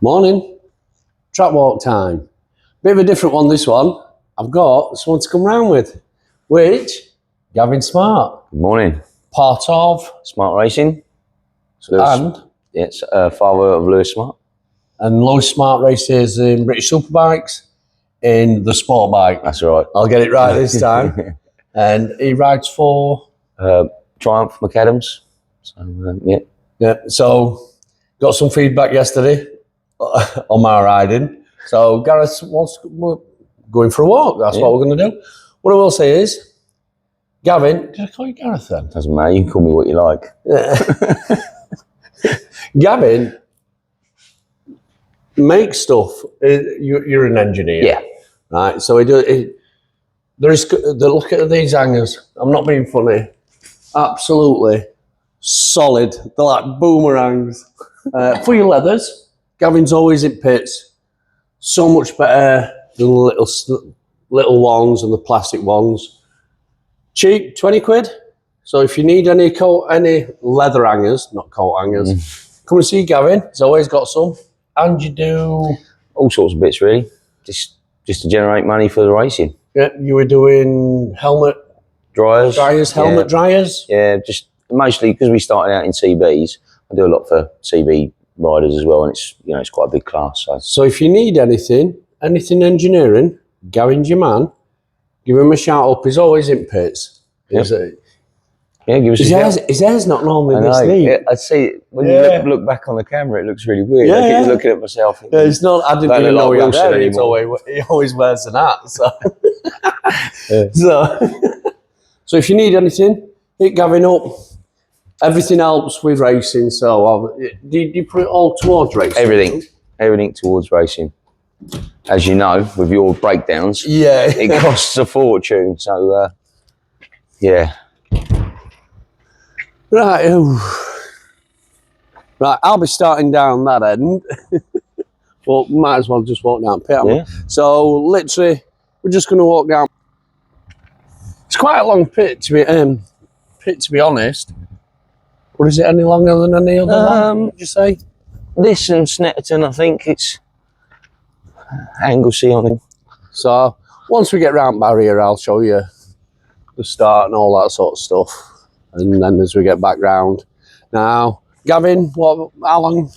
Morning, track walk time. Bit of a different one, this one. I've got someone to come round with, which, Gavin Smart. Good morning. Part of Smart Racing. and It's father of Lewis Smart. And Lewis Smart races in British Superbikes in the sport bike. That's right. I'll get it right this time. And he rides for Triumph McAdams. So, yeah. Yeah, so got some feedback yesterday on my riding. So Gareth wants going for a walk. That's what we're going to do. What I will say is, Gavin, did I call you Gareth then? Doesn't matter. You can call me what you like. Gavin makes stuff. You're an engineer. Yeah. Right. So look at these hangers. I'm not being funny. Absolutely solid. They're like boomerangs. For your leathers, Gavin's always in pits. So much better than the little ones and the plastic ones. Cheap, 20 quid. So if you need any leather hangers, not coat hangers, come and see Gavin. He's always got some. And you do all sorts of bits, really. Just to generate money for the racing. Yeah, you were doing helmet dryers, helmet dryers. Yeah, just mostly because we started out in CBs. I do a lot for CB riders as well, and it's quite a big class. So if you need anything engineering, Gavin's your man. Give him a shout up. He's always in pits. Yep. Yeah, give us a shout. His hair's not normally this neat. Yeah, I see it. When you look back on the camera, it looks really weird. I keep looking at myself. Yeah, it's not. I didn't even know he had hair. He always wears an hat. So, so if you need anything, hit Gavin up. Everything helps with racing. So, do you put it all towards racing? Everything towards racing. As you know, with your breakdowns, it costs a fortune. So, yeah. Right, I'll be starting down that end. But might as well just walk down pit. Yeah. So literally, we're just going to walk down. It's quite a long pit to be honest. Or is it any longer than any other one? Would you say? This and Snetterton, I think it's Anglesey on it. So once we get round barrier, I'll show you the start and all that sort of stuff. And then as we get back round. Now, Gavin, how long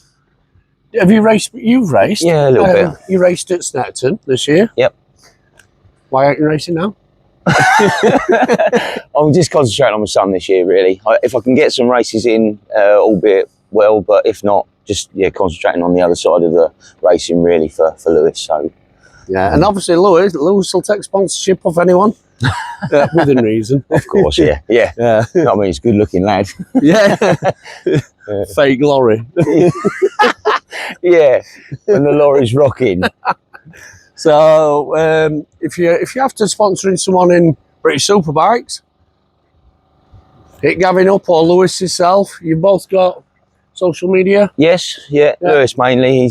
have you raced? You've raced? Yeah, a little bit. You raced at Snetterton this year? Yep. Why aren't you racing now? I'm just concentrating on my son this year, really. If I can get some races in, albeit well, but if not, just concentrating on the other side of the racing, really, for Lewis. So, yeah, and obviously Lewis will take sponsorship off anyone. Within reason. Of course, yeah. I mean, he's a good-looking lad. Yeah. Fake lorry. Yeah, when the lorry's rocking. So, if you have to sponsoring someone in British Superbikes, hit Gavin up or Lewis yourself. You've both got social media. Yes, yeah. Lewis mainly.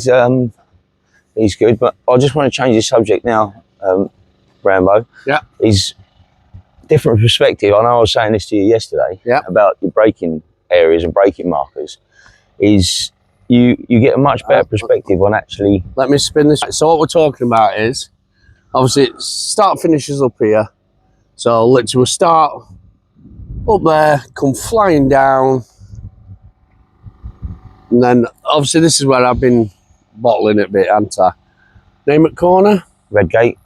He's good, but I just want to change the subject now. Rambo. Yeah. Is different perspective. I know I was saying this to you yesterday about your braking areas and braking markers. Is you get a much better perspective on actually. Let me spin this. So what we're talking about is obviously start finishes up here. So literally we'll start up there, come flying down, and then obviously this is where I've been bottling it a bit, haven't I? Name it corner. Redgate.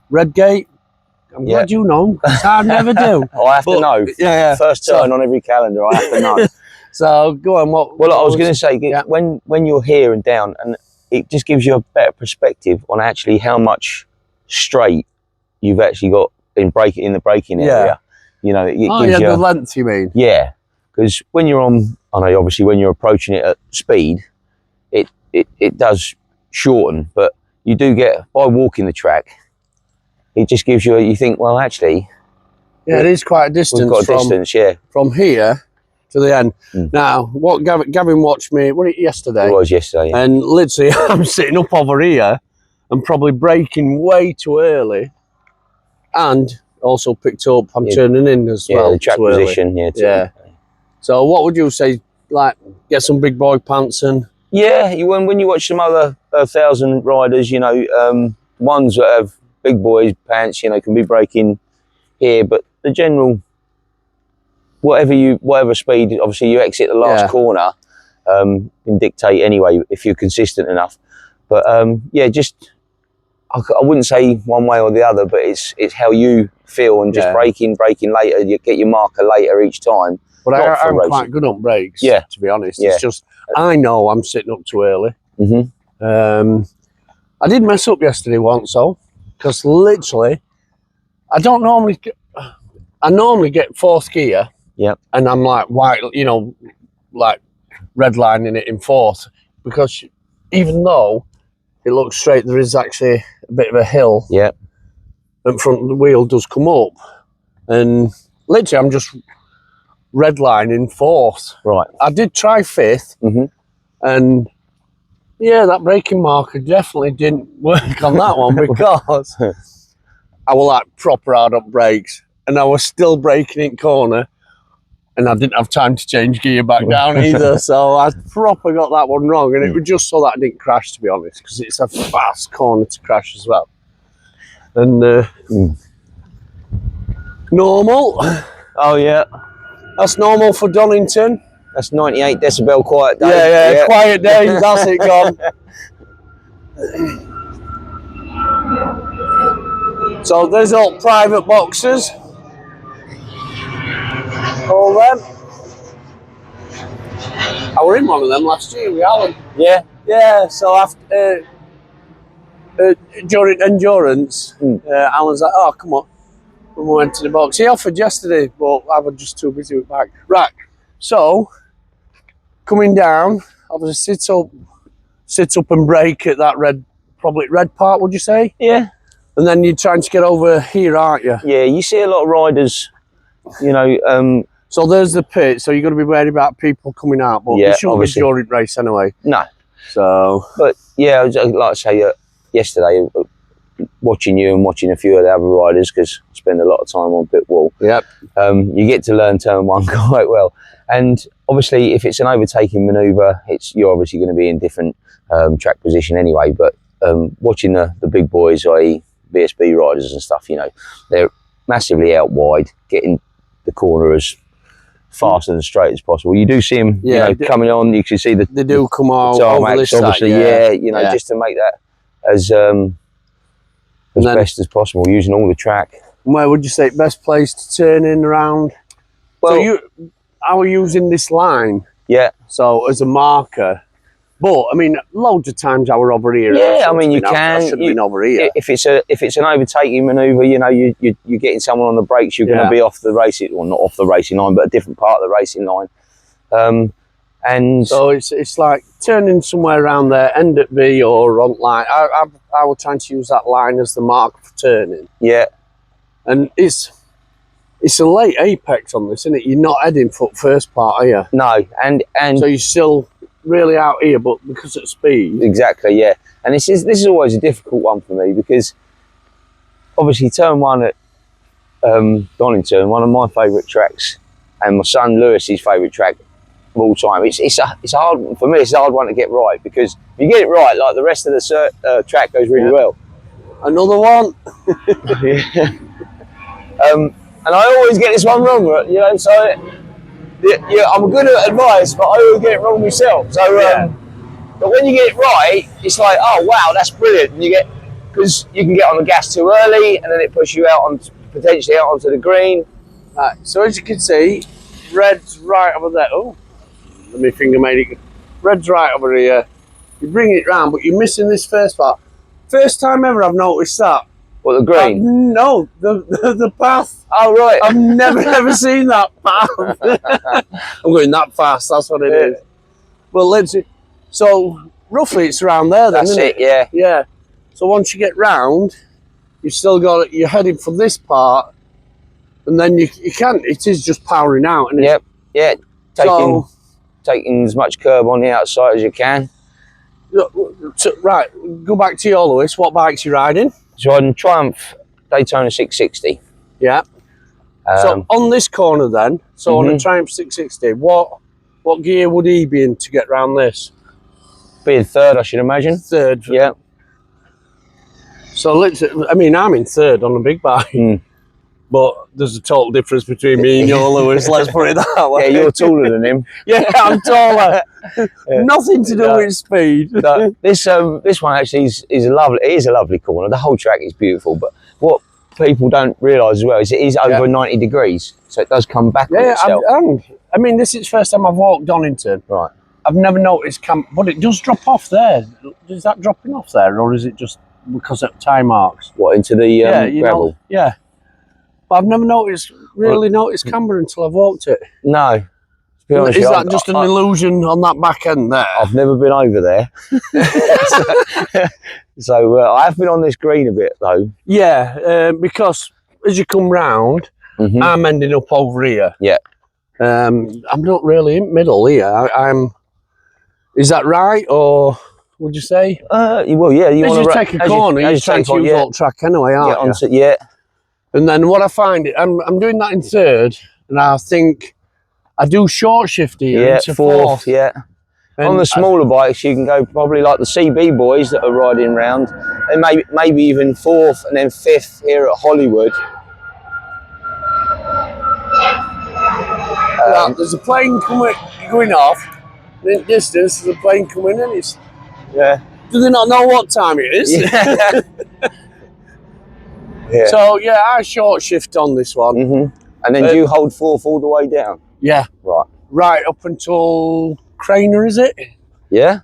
I'm glad you know, because I never do. I have to know. Yeah. First turn on every calendar, I have to know. So go on. Well, I was going to say, when you're here and down, and it just gives you a better perspective on actually how much straight you've actually got in the braking area. You know, it gives you the length. You mean? Yeah, because when you're on, I know obviously when you're approaching it at speed, it does shorten, but you do get by walking the track. It just gives you think, well, actually... Yeah, it is quite a distance. We've got a distance, from here to the end. Now, what Gavin watched me, yesterday? It was yesterday, yeah. And literally, I'm sitting up over here and probably braking way too early. And also picked up, I'm turning in as well. Yeah, the track position, So what would you say? Like, get some big boy pants and Yeah, when you watch some other 1,000 riders, you know, ones that have big boys pants, you know, can be braking here, but the general, whatever speed, obviously you exit the last corner, can dictate anyway if you're consistent enough. But yeah, just I wouldn't say one way or the other, but it's how you feel, and just braking later, you get your marker later each time. But I'm quite good on brakes, to be honest. It's just, I know I'm sitting up too early. I did mess up yesterday once, though, because literally, I normally get fourth gear, and I'm like white, you know, like redlining it in fourth, because even though it looks straight, there is actually a bit of a hill. In front of the wheel does come up, and literally I'm just redlining fourth. Right. I did try fifth, and yeah, that braking marker definitely didn't work on that one, because I was like proper hard up brakes, and I was still braking in corner, and I didn't have time to change gear back down either. So I proper got that one wrong, and it was just so that I didn't crash, to be honest, because it's a fast corner to crash as well. And normal. Oh yeah, that's normal for Donington. That's 98 decibel quiet day. Yeah, quiet days. That's it gone. So there's all private boxes. All them. I were in one of them last year with Alan. Yeah. So after during endurance, Alan's like, "Oh, come on." When we went to the box, he offered yesterday, but I was just too busy with back. Right. So coming down, obviously sit up and brake at that probably red part, would you say? Yeah. And then you're trying to get over here, aren't you? Yeah, you see a lot of riders, you know. So there's the pit, so you've got to be worried about people coming out, but you shouldn't be during race anyway. No. So. But yeah, like I say, yesterday, watching you and watching a few of the other riders, because I spend a lot of time on pit wall. Yep. You get to learn turn one quite well. And obviously, if it's an overtaking manoeuvre, you're obviously going to be in different track position anyway. But watching the big boys, i.e. BSB riders and stuff, you know, they're massively out wide, getting the corner as fast and as straight as possible. You do see them, you know, coming on. You can see they do come on over this obviously, you know, just to make that as best as possible, using all the track. Where would you say best place to turn in around? Well, so I was using this line, so as a marker. But I mean, loads of times I were over here. Yeah, I mean, you can. I should have been over here. If it's an overtaking manoeuvre, you know, you're getting someone on the brakes, you're going to be off the racing, well, not off the racing line, but a different part of the racing line. And so it's like turning somewhere around there, end at V or on line. I was trying to use that line as the marker for turning. Yeah, and it's a late apex on this, isn't it? You're not heading foot first part, are you? No, and so you're still really out here, but because of speed. Exactly, yeah. And this is always a difficult one for me, because obviously turn one at Donington, one of my favourite tracks, and my son Lewis's favourite track of all time. It's a hard one for me. It's a hard one to get right, because if you get it right, like the rest of the track goes really well. Another one. And I always get this one wrong, you know. So I'm good at advice, but I always get it wrong myself. So, but when you get it right, it's like, oh wow, that's brilliant. And because you can get on the gas too early, and then it pushes you out potentially out onto the green. Right. So as you can see, red's right over there. Oh, let me finger made it. Red's right over here. You bring it round, but you're missing this first part. First time ever I've noticed that. What, the green? No, the path. Oh right. I've never ever seen that path. I'm going that fast. That's what it is. Well, let's see. So roughly it's around there. Then, that's isn't it. Yeah. Yeah. So once you get round, you've still got it. You're heading for this part, and then you can't. It is just powering out. Isn't it? Yeah. Taking as much curb on the outside as you can. Right. Go back to your Lewis. What bikes you riding? So riding Triumph Daytona 660. Yeah. So on this corner then, so on a Triumph 660, what gear would he be in to get round this? Being third, I should imagine. Third. Yeah. So literally, I mean, I'm in third on a big bike, but there's a total difference between me and you, Lewis. Let's put it that way. Yeah, you're taller than him. Yeah, I'm taller. Nothing to do with speed. No, this one actually is a lovely. It is a lovely corner. The whole track is beautiful, but what people don't realise as well is it is over 90 degrees, so it does come back on itself. I mean, this is the first time I've walked Donington. Right. I've never noticed but it does drop off there. Is that dropping off there, or is it just because of time marks? What, into the gravel? Yeah. But I've never noticed camber until I've walked it. No. To be honest Is with you, that just an illusion on that back end there? I've never been over there. So I have been on this green a bit though. Yeah, because as you come round, I'm ending up over here. Yeah. I'm not really in middle here. I'm. Is that right, or would you say? Well, yeah. You as want you to take a corner, you're trying to use alt track anyway, aren't you? Yeah. And then what I find, I'm doing that in third, and I think I do short shift here into fourth. Yeah. And on the smaller bikes, you can go probably like the CB boys that are riding around, and maybe even fourth and then fifth here at Hollywood. There's a plane going off. In the distance, there's a plane coming in. Do they not know what time it is? Yeah. Yeah. So yeah, I short shift on this one. And then do you hold fourth all the way down? Yeah. Right up until Craner, is it? Yeah.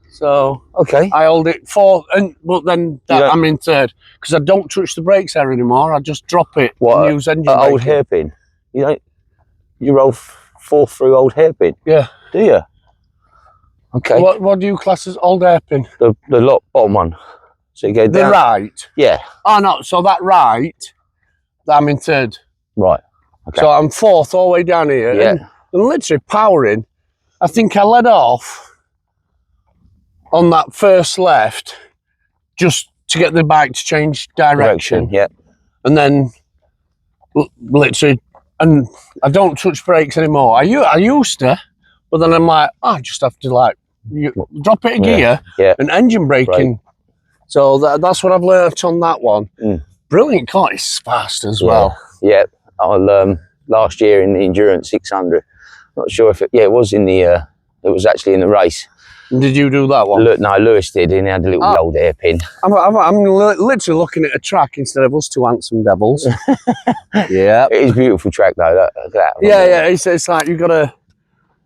So okay, I hold it fourth, but then I'm in third because I don't touch the brakes there anymore. I just drop it and use engine braking. Old hairpin. You roll fourth through old hairpin. Yeah. Do you? Okay. What do you class as old hairpin? The bottom one. So you go down. The right. Yeah. Oh no. So that right, I'm in third. Right. Okay. So I'm fourth all the way down here. Yeah. And literally powering. I think I let off on that first left just to get the bike to change direction. Yeah. And then literally, and I don't touch brakes anymore. I used to, but then I'm like, I just have to drop it a gear and engine braking. So that's what I've learnt on that one. Brilliant car. It's fast as well. Yeah. Last year in the Endurance 600. Not sure if it was in the it was actually in the race. Did you do that one? No, Lewis did. He had a little old hairpin. I'm literally looking at a track instead of us two handsome devils. Yeah. It is a beautiful track though. Look at that. Yeah. It's like you've got to.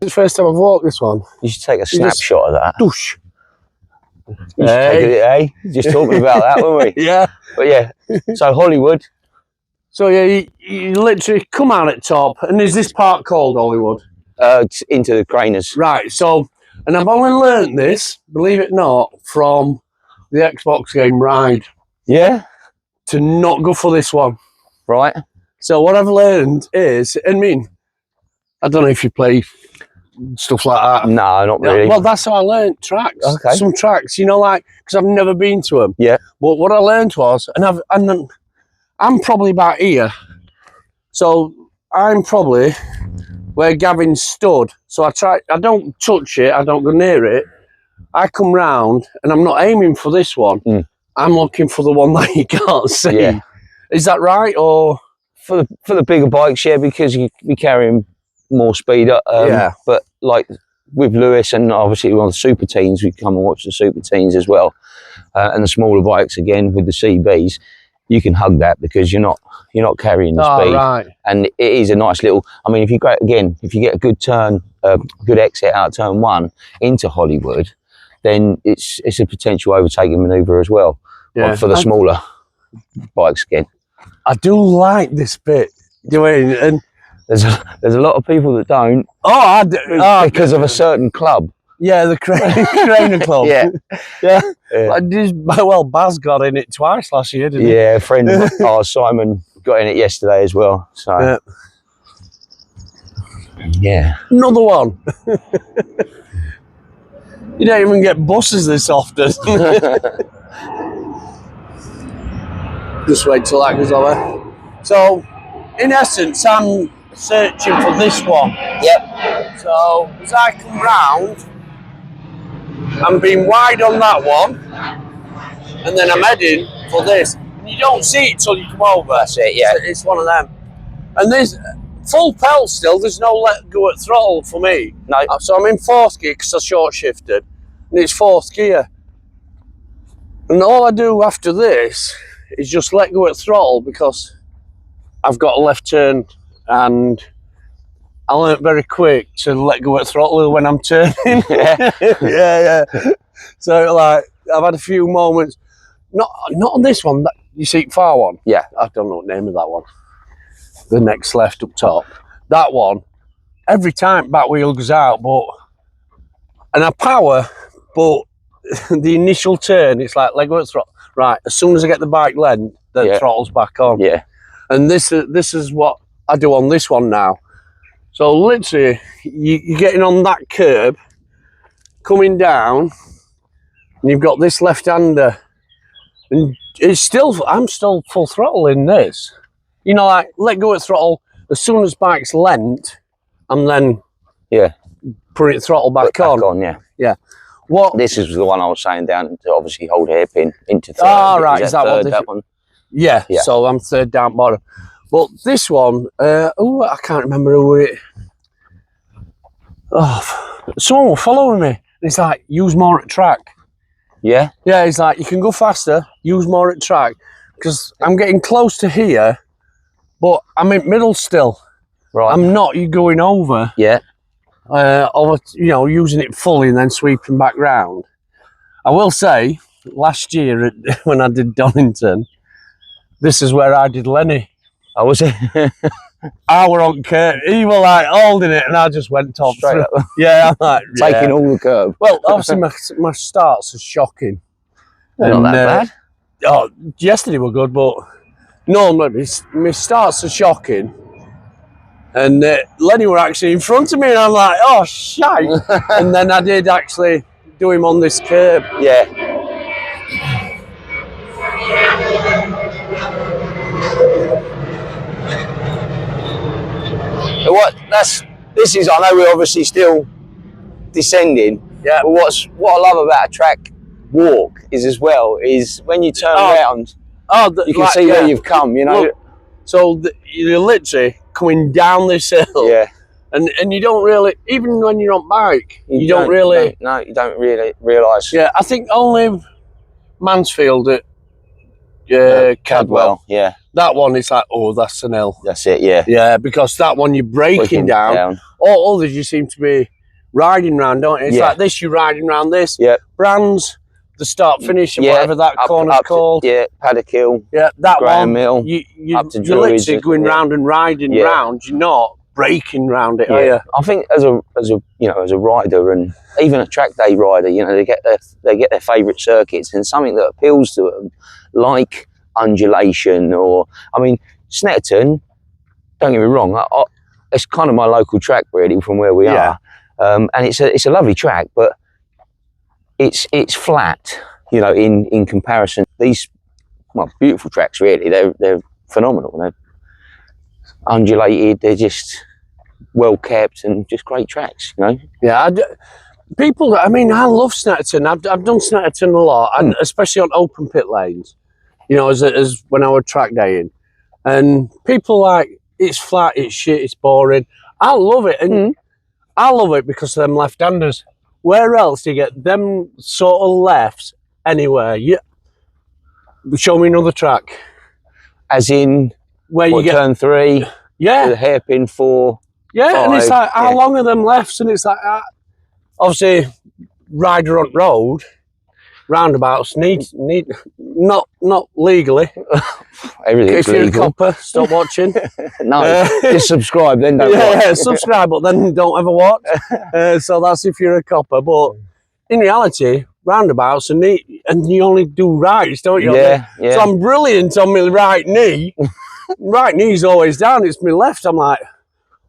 It's the first time I've walked this one. You should take a snapshot of that. Doosh. Just talking about that, weren't we? Yeah. But yeah, so Hollywood. So yeah, you literally come out at top, and is this part called Hollywood? Into the Craners. Right. So, and I've only learnt this, believe it or not, from the Xbox game Ride. Yeah. To not go for this one. Right. So what I've learned is, I don't know if you play stuff like that. No, not really. Well, that's how I learnt tracks. Okay. Some tracks, because I've never been to them. Yeah. But what I learned was, I'm probably about here. So I'm probably where Gavin stood. So I don't touch it, I don't go near it. I come round and I'm not aiming for this one. I'm looking for the one that you can't see. Yeah. Is that right? Or for the bigger bikes, yeah, because you be carrying more speed up. But like with Lewis and obviously on the super teens, we come and watch the super teens as well. And the smaller bikes again with the CBs, you can hug that because you're not carrying the speed. Right. And it is a nice little. I mean, if you get a good turn, good exit out of turn one into Hollywood, then it's a potential overtaking manoeuvre as well. Yeah. For the smaller bikes again. I do like this bit. Do you know, and there's a lot of people that don't. Oh, I do. Because of a certain club. Yeah, the Craner Club. Yeah. Well, Baz got in it twice last year, didn't he? Yeah, a friend of ours, Simon, got in it yesterday as well. So yeah. Another one. You don't even get buses this often. Just wait till that goes over. So, in essence, I'm searching for this one. Yep. So, as I come round, I'm being wide on that one, and then I'm heading for this. You don't see it till you come over. That's it, yeah. It's one of them. And there's full pedal still, there's no let go at throttle for me. No. So I'm in fourth gear because I short shifted, and it's fourth gear. And all I do after this is just let go at throttle because I've got a left turn, and I learnt very quick to let go at throttle when I'm turning. Yeah. So like, I've had a few moments, not on this one, you see far one? Yeah. I don't know what name of that one. The next left up top. That one, every time back wheel goes out, and I power, but the initial turn, it's like let go at throttle. Right, as soon as I get the bike length, the throttle's back on. Yeah. And this is what I do on this one now. So literally, you're getting on that curb, coming down, and you've got this left-hander, and I'm still full throttle in this. You know, like let go at throttle as soon as bike's length, and then put it throttle back on. Yeah. What? This is the one I was saying down to obviously hold hairpin into third. Right. Is that third, that one? Yeah. So I'm third down bottom. But this one, I can't remember who it. Oh, someone was following me. And it's like, use more at track. Yeah. Yeah. It's like, you can go faster, use more at track, because I'm getting close to here, but I'm in middle still. Right. I'm not. You going over. Yeah. Over, using it fully and then sweeping back round. I will say, last year when I did Donington, this is where I did Lenny. I was it. I were on curve. He were like holding it, and I just went top straight up. Yeah, I'm like taking all the curb. Well, obviously my starts are shocking. Not that bad. Oh, yesterday were good, but no, my starts are shocking. And Lenny were actually in front of me, and I'm like, oh, shite. And then I did actually do him on this curb. Yeah. This is, I know we're obviously still descending. Yeah. But what I love about a track walk is when you turn around, you can see where you've come, Look, so you're literally coming down this hill. Yeah. And you don't really, even when you're on bike, you don't really realise. Yeah, I think only Mansfield at Cadwell. Yeah. That one is like, oh, that's an hill. That's it, yeah. Yeah, because that one you're braking down. All others you seem to be riding round, don't you? It's like this, you're riding round this. Yeah. Brands, the start finish, and whatever that corner's called. Paddock Hill. Yeah, that Graham one. Hill. You're literally going round and riding round. You're not braking round it, are you? I think as a rider, and even a track day rider, they get their favourite circuits, and something that appeals to them, like undulation, or Snetterton. Don't get me wrong, it's kind of my local track really from where we are, and it's a lovely track, but it's flat, in comparison. These beautiful tracks really, they're phenomenal. They're undulated, they're just well kept and just great tracks, Yeah, people, I love Snetterton. I've done Snetterton a lot, and especially on open pit lanes, as when I would track day in. And people like, it's flat, it's shit, it's boring. I love it, and I love it because of them left-handers. Where else do you get them sort of lefts anywhere? Show me another track. As in, where you get turn 3, the hairpin 4. Yeah, 5, and it's like, how long are them lefts? And it's like, obviously, rider on road, roundabouts need not legally. Everything's legal. If you're a copper, stop watching. No, just subscribe, then don't watch. Yeah, subscribe, but then don't ever watch. So that's if you're a copper. But in reality, roundabouts are neat, and you only do rights, don't you? Yeah. So I'm brilliant on my right knee. Right knee's always down. It's my left. I'm like,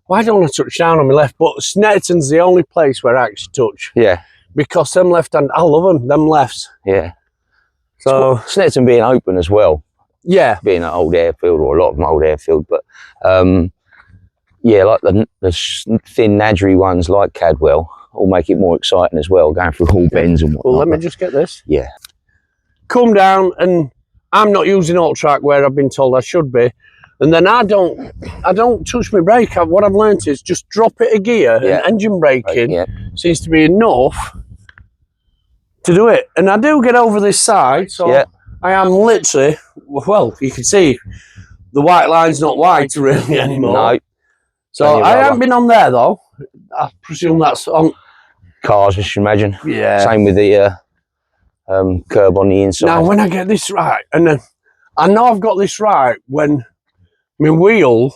why don't I touch down on my left? But Snetterton's the only place where I actually touch. Yeah. Because them left hand, I love them lefts. Yeah. So Snetterton being open as well. Yeah. Being an old airfield, or a lot of them old airfield, but yeah, like the thin Nadgery ones like Cadwell, all make it more exciting as well, going through all bends and whatnot. Well, let me just get this. Yeah. Come down, and I'm not using auto track where I've been told I should be. And then I don't touch my brake. What I've learned is just drop it a gear, and engine braking seems to be enough to do it. And I do get over this side, so I am literally, well, you can see the white line's not white really anymore. No. So I haven't been on there though. I presume that's on cars, I should imagine. Yeah. Same with the curb on the inside. Now, when I get this right, and then I know I've got this right when my wheel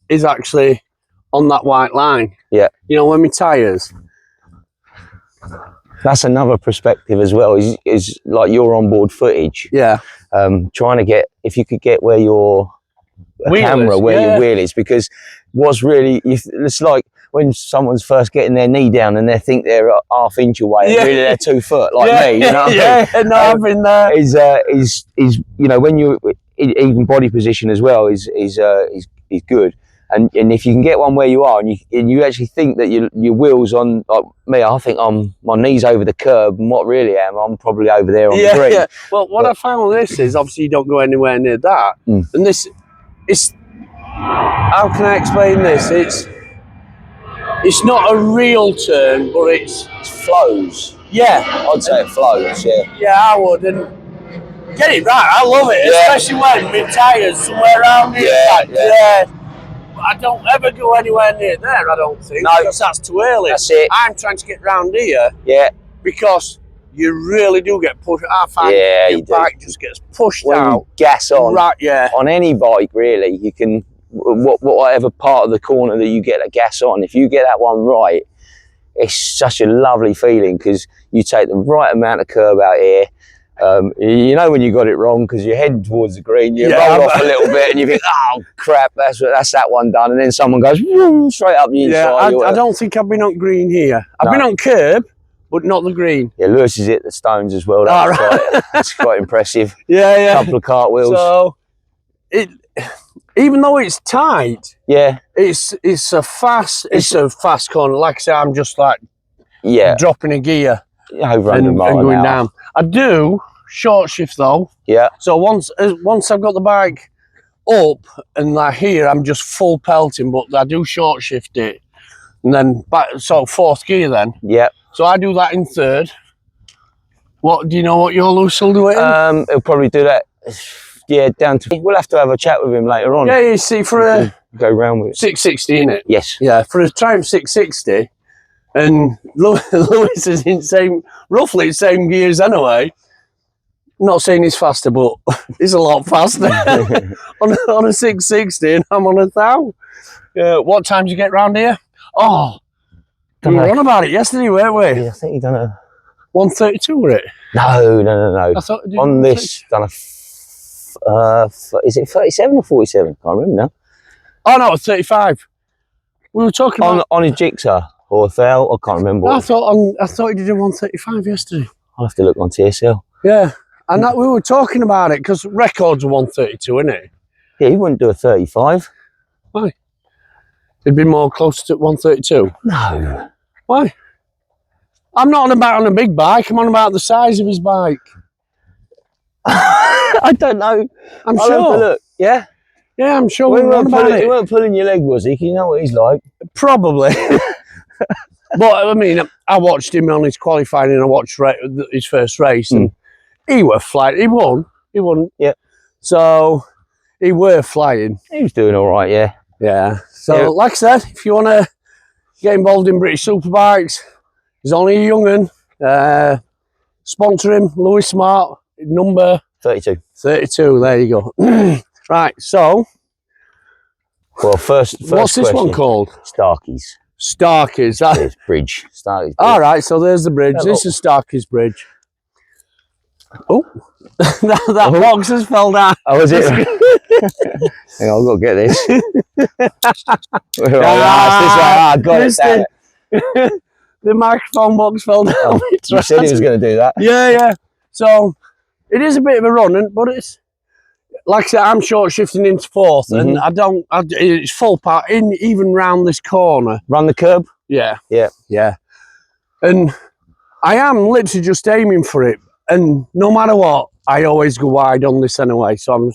is actually on that white line. Yeah. You know, when my tyres. That's another perspective as well, is like your onboard footage. Yeah. Trying to get, if you could get where your camera, where your wheel is, because what's really, it's like when someone's first getting their knee down and they think they're a half inch away, and really they're 2 foot, like me, you know? No, I've been there. Is you know, when you even body position as well is good. And if you can get one where you are, and you actually think that your wheel's on, like me, I think my knee's over the curb, and what really I'm probably over there on the green. Yeah. Well, what I found with this is obviously you don't go anywhere near that, and this is, how can I explain this? It's not a real turn, but it flows. Yeah, I'd say it flows. Yeah, I would. And get it right, I love it, especially when my tyres somewhere around here. I don't ever go anywhere near there, I don't think. No, because that's too early. That's it. I'm trying to get round here. Yeah. Because you really do get pushed. I find your bike just gets pushed when out. You gas on. Right, yeah. On any bike, really, you can, whatever part of the corner that you get a gas on, if you get that one right, it's such a lovely feeling, because you take the right amount of curb out here. You know when you got it wrong, because you're heading towards the green, you roll off a little bit and you think, oh crap, that's that one done, and then someone goes straight up the inside. I don't think I've been on green here. I've been on curb, but not the green. Yeah, Lewis is hit the stones as well. That's quite impressive. Yeah. A couple of cartwheels. So even though it's tight, it's a fast corner. Like I say, I'm just like dropping a gear over and going down. I do short shift though. Yeah. So once I've got the bike up and like here, I'm just full pelting, but I do short shift it, and then back, so fourth gear then. Yeah. So I do that in third. What do you know? What your Lewis will do it in? He'll probably do that. Yeah, down to. We'll have to have a chat with him later on. Yeah, you see, for a go round with it. 660, innit? Yes. Yeah, for a Triumph 660. And Lewis is in roughly the same gears anyway. Not saying he's faster, but he's a lot faster on a 660, and I'm on a 1000. What time did you get round here? Oh, we were on about it yesterday, weren't we? Yeah, I think you done a 132, were it? No. I thought on this done a. Is it 37 or 47? Can't remember now. Oh no, 35. We were talking on a Jigsaw. Or Thel, I can't remember. I thought you did a 135 yesterday. I'll have to look on TSL. Yeah, and that we were talking about it, because records are 132, isn't it? Yeah, he wouldn't do a 35. Why? It'd be more close to 132. No. Why? I'm not on a big bike. I'm on about the size of his bike. I don't know. I'll sure. Have to look. Yeah. Yeah, I'm sure. He weren't pulling your leg, was he? You know what he's like. Probably. But I mean, I watched him on his qualifying, and I watched his first race, and he were flying. He won. Yeah. So he were flying. He was doing all right. Yeah. Yeah. So like I said, if you want to get involved in British Superbikes, he's only a young'un. Sponsor him, Lewis Smart, number 32. 32. There you go. Right. So. Well, first what's this one called? Starkies. Starkies. It's bridge. Starkies. All right, so there's the bridge. This is Starkies Bridge. Oh, that box has fell down. Oh, is it? Hang on, I've got to get this. I got it. The microphone box fell down. Oh, you said he was going to do that. Yeah. So it is a bit of a run, but it's. Like I said, I'm short shifting into fourth, and it's full power in even round this corner. Run the curb? Yeah. And I am literally just aiming for it. And no matter what, I always go wide on this anyway. So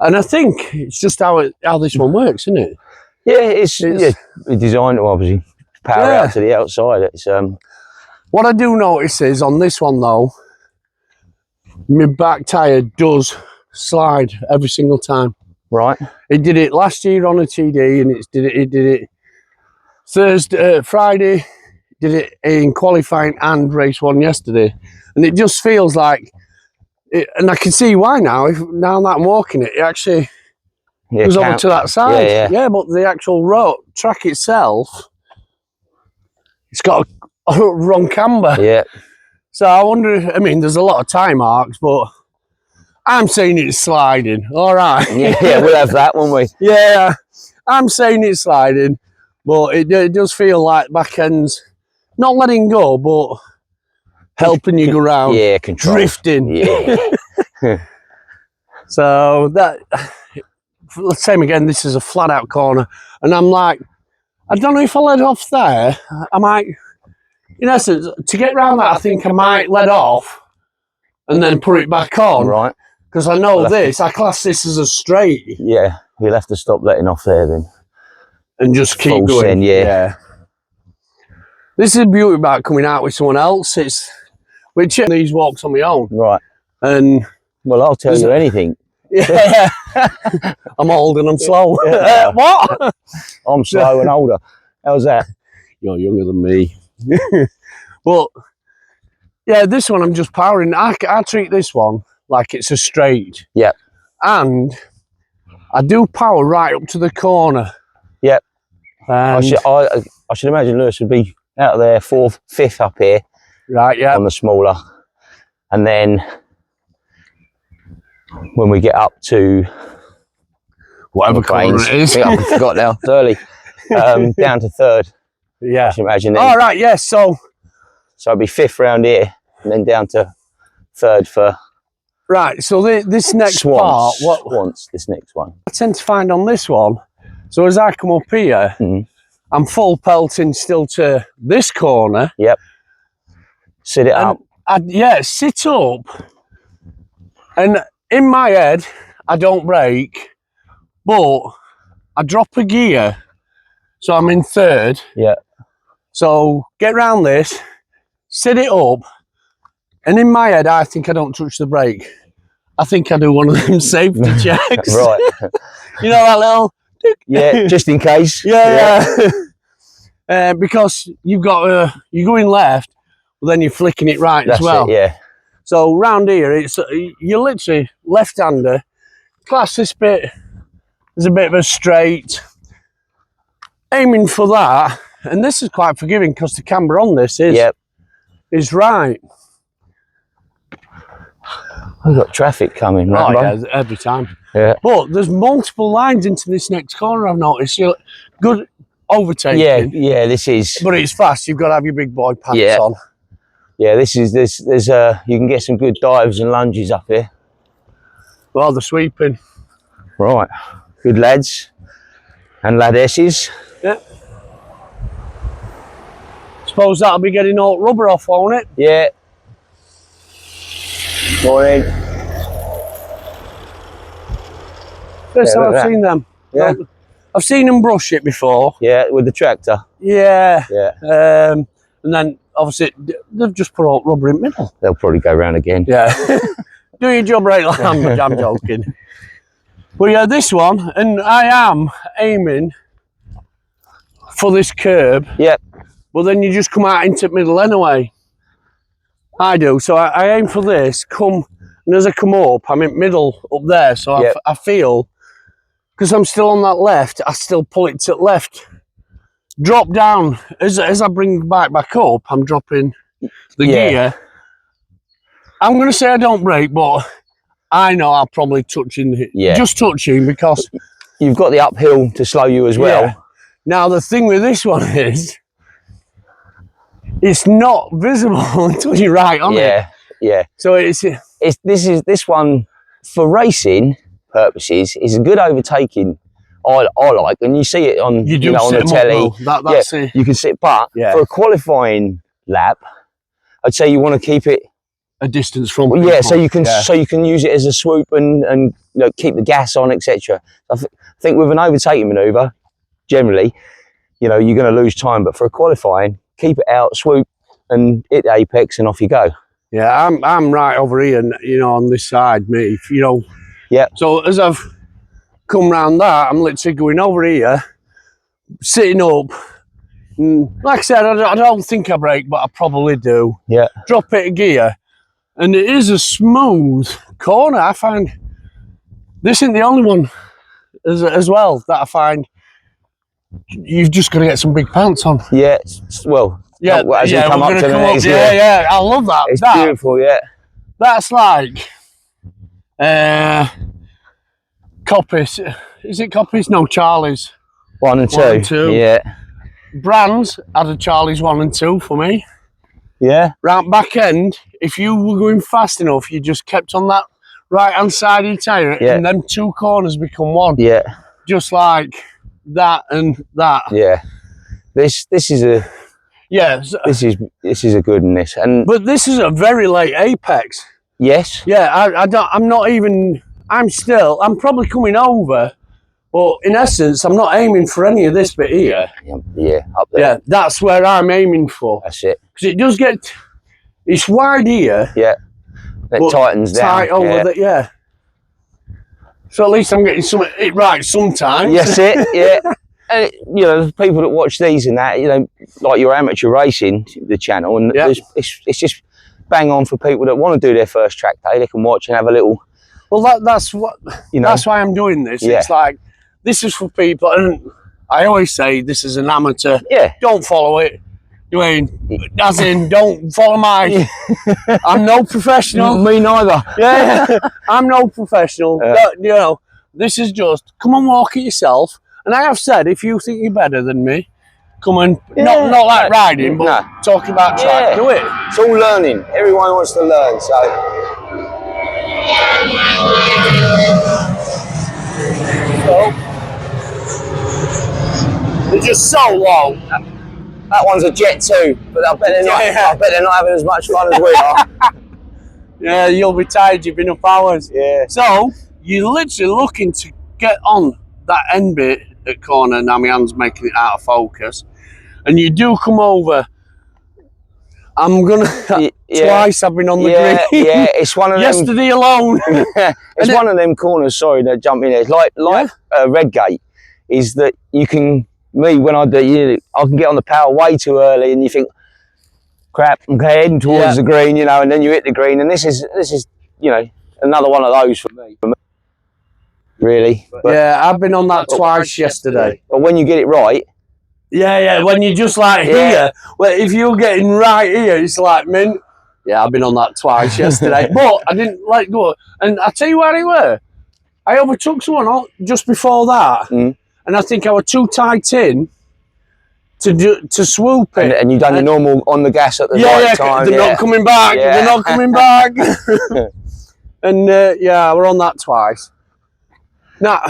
and I think it's just how this one works, isn't it? Yeah, it's designed to obviously power out to the outside. It's What I do notice is on this one though, my back tyre does slide every single time. right. It did it last year on a TD, and it did it Friday, did it in qualifying and race 1 yesterday, and it just feels like and I can see why now. Now that I'm walking it, it actually goes over to that side. Yeah, but the actual road track itself, it's got a wrong camber. Yeah. So I wonder. I mean, there's a lot of tie marks, but I'm saying it's sliding. All right. Yeah, we'll have that, won't we? Yeah, I'm saying it's sliding, but it does feel like back end's not letting go, but helping you go round. Yeah, control. Drifting. Yeah. So that, same again, this is a flat out corner. And I'm like, I don't know if I let off there. I might, in essence, to get round that, I think I might let off and then put it back on. Right. Because I know I class this as a straight. Yeah, you'll have to stop letting off there then. And just keep Full going. send, yeah. This is the beauty about coming out with someone else. Which these walks on my own. Right. And well, I'll tell you anything. Yeah. I'm old and I'm slow. What? I'm slow and older. How's that? You're younger than me. But yeah, this one I'm just powering. I treat this one like it's a straight. Yeah. And I do power right up to the corner. Yep. I should imagine Lewis would be out of there 4th, 5th up here. Right, yeah. On the smaller. And then when we get up to whatever corner it is. I forgot now. It's early. Down to 3rd. Yeah. I should imagine then. All right, yes. So it'll be 5th round here and then down to 3rd for right, so this next Swans. part, Swans, this next one. I tend to find on this one, so as I come up here, I'm full pelting still to this corner. Yep. Sit it up. Sit up. And in my head, I don't brake, but I drop a gear, so I'm in 3rd. Yeah. So get round this, sit it up, and in my head, I think I don't touch the brake. I think I do one of them safety checks. Right. You know that little... Yeah, just in case. Yeah. Because you've got you're going left, but then you're flicking it right as well. Yeah. So round here, you're literally left-hander. Class this bit is a bit of a straight. Aiming for that, and this is quite forgiving because the camber on this is right. We've got traffic coming, right? Oh, yeah, every time. Yeah. But there's multiple lines into this next corner, I've noticed. You're good overtaking. Yeah, this is. But it's fast. You've got to have your big boy pants on. Yeah, there's you can get some good dives and lunges up here. Well, the sweeping. Right. Good lads and ladesses. Yeah. Suppose that'll be getting all rubber off, won't it? Yeah. Morning. First time I've seen them. Yeah. I've seen them brush it before. Yeah, with the tractor. Yeah. Yeah. And then obviously they've just put all rubber in the middle. They'll probably go round again. Yeah. Do your job right. I'm joking. But yeah, this one, and I am aiming for this curb. Yep. But then you just come out into the middle anyway. I do. So I aim for this, and as I come up, I'm in middle up there. So I feel, because I'm still on that left, I still pull it to the left. Drop down. As I bring the bike back up, I'm dropping the gear. I'm going to say I don't brake, but I know I'll probably touching it. Yeah. Just touching because... You've got the uphill to slow you as well. Yeah. Now, the thing with this one is, it's not visible until you're right on it. Yeah. So this one, for racing purposes, is a good overtaking. I like, and you see it on on the telly. That's it. You can see it, but for a qualifying lap, I'd say you want to keep it a distance from well, people. yeah, so you can use it as a swoop and you know, keep the gas on, etc. I think with an overtaking manoeuvre, generally, you know, you're going to lose time, but for a qualifying, keep it out, swoop, and hit the apex, and off you go. Yeah, I'm right over here, you know, on this side, mate. You know. Yeah. So as I've come round that, I'm literally going over here, sitting up. Like I said, I don't think I brake, but I probably do. Yeah. Drop it a gear, and it is a smooth corner. I find this isn't the only one as well that I find you've just got to get some big pants on. Yeah. Well. Yeah. As we come up to the next. Yeah. I love that. It's beautiful. Yeah. That's like Copies. Is it Copies? No, Charlie's. 1 and 2. 1 and 2. Yeah. Brands had a Charlie's 1 and 2 for me. Yeah. Right back end, if you were going fast enough, you just kept on that right hand side of your tyre, and them 2 corners become 1. Yeah. Just like that and that. Yeah. This is a this is a good one, this. And but this is a very late apex. yes. Yeah, I'm probably coming over, but in essence I'm not aiming for any of this bit here. Yeah, up there. Yeah, that's where I'm aiming for. That's it. Because it does get, it's wide here. Yeah. It tightens down. Tight over the, yeah. So at least I'm getting it right sometimes. Yes, it. Yeah. And you know, the people that watch these and that, you know, like your amateur racing, the channel, and it's just bang on for people that want to do their first track day. They can watch and have a little. Well, that's what, you know, that's why I'm doing this. Yeah. It's like, this is for people, and I always say this is an amateur. Yeah. Don't follow it. You mean, as in, don't follow my. I'm no professional. Me neither. Yeah, I'm no professional. You know, this is just come and walk it yourself. And I have said, if you think you're better than me, come and not like riding, but talking about track, do it. It's all learning. Everyone wants to learn, so. They're just so low. That one's a Jet 2, but I bet they're not. I bet they're not having as much fun as we are. Yeah, you'll be tired. You've been up hours. Yeah. So you're literally looking to get on that end bit at corner. Now my hand's making it out of focus, and you do come over. I'm gonna twice. I've been on the green. Yeah, it's one of them. Yesterday alone. It's one of them corners. Sorry to jump in there. It's like Redgate, is that you can. Me, when I do, I can get on the power way too early, and you think, crap, I'm heading towards the green, you know, and then you hit the green, and this is, you know, another one of those for me. Really. But, yeah, I've been on that twice yesterday. But when you get it right. Yeah, when you're just like here, well, if you're getting right here, it's like mint. Yeah, I've been on that twice yesterday, but I didn't let go. And I tell you where they were. I overtook someone just before that. And I think I was too tight in to swoop it. And you've done your normal on the gas at the right time. They're not coming back. Yeah. They're not coming back. And we're on that twice. Now,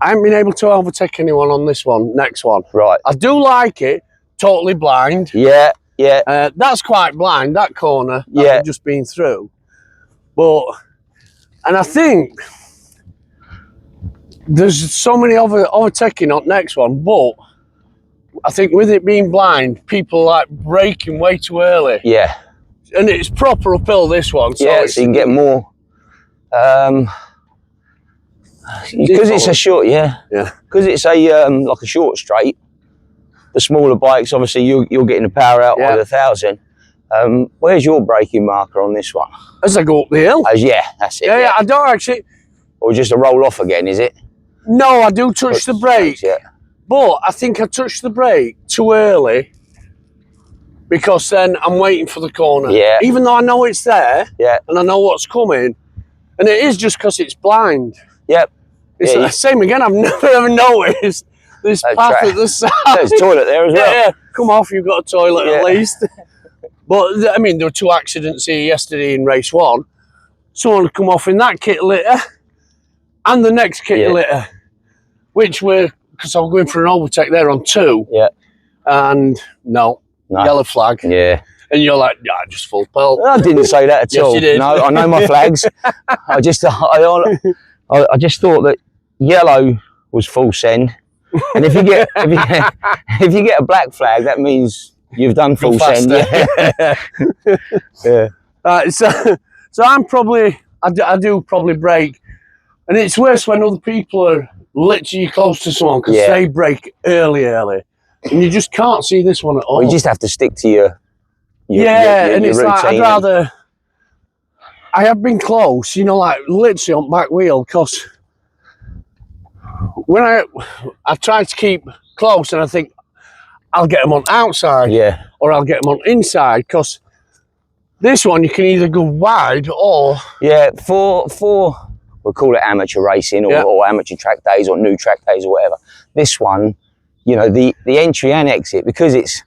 I haven't been able to overtake anyone on this one, next one. Right. I do like it. Totally blind. Yeah. That's quite blind, that corner that I've just been through. And I think there's so many overtaking on next one, but I think with it being blind, people like braking way too early. Yeah. And it's proper uphill, this one. So so you can get more. Because it's a short, because it's a like a short straight. The smaller bikes, obviously, you're getting the power out with 1,000. Where's your braking marker on this one? As I go up the hill. That's it. Yeah, I don't actually. Or just a roll off again, is it? No, I do touch the brake. But I think I touched the brake too early, because then I'm waiting for the corner. Yeah. Even though I know it's there. Yeah. And I know what's coming, and it is just because it's blind. Yep. It's the same again. I've never ever noticed this path at the side. There's a toilet there as well. Yeah, come off. You've got a toilet at least. But I mean, there were 2 accidents here yesterday in race 1. Someone come off in that kit litter, and the next kit litter, which were, because I was going for an overtake there on 2. Yeah. And no, No. yellow flag. Yeah. And you're like, yeah, just full pelt. I didn't say that at Yes, all. you did. No, I know my flags. I just thought that yellow was full send, and if you get a black flag, that means you've done full send. Yeah. Yeah. So I'm probably I do probably brake, and it's worse when other people are literally close to someone because they brake early, and you just can't see this one at all. Well, you just have to stick to your and it's routine. like I'd rather. I have been close, you know, like literally on back wheel, because when I try to keep close, and I think I'll get them on outside, or I'll get them on inside, because this one you can either go wide or for we'll call it amateur racing or amateur track days or new track days or whatever. This one, you know, the entry and exit, because it's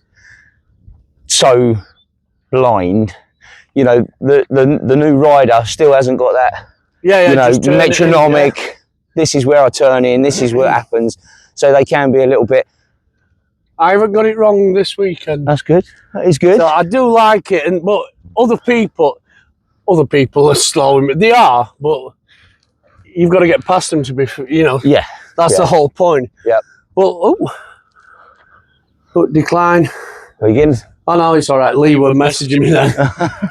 so blind. You know, the new rider still hasn't got that. You know, metronomic. This is where I turn in. This is what happens. So they can be a little bit. I haven't got it wrong this weekend. That's good. That is good. So I do like it, but other people are slowing. They are, but you've got to get past them to be. You know. Yeah. That's the whole point. Yeah. Well, decline. Are you getting? Oh no, it's all right. Lee were messaging me then.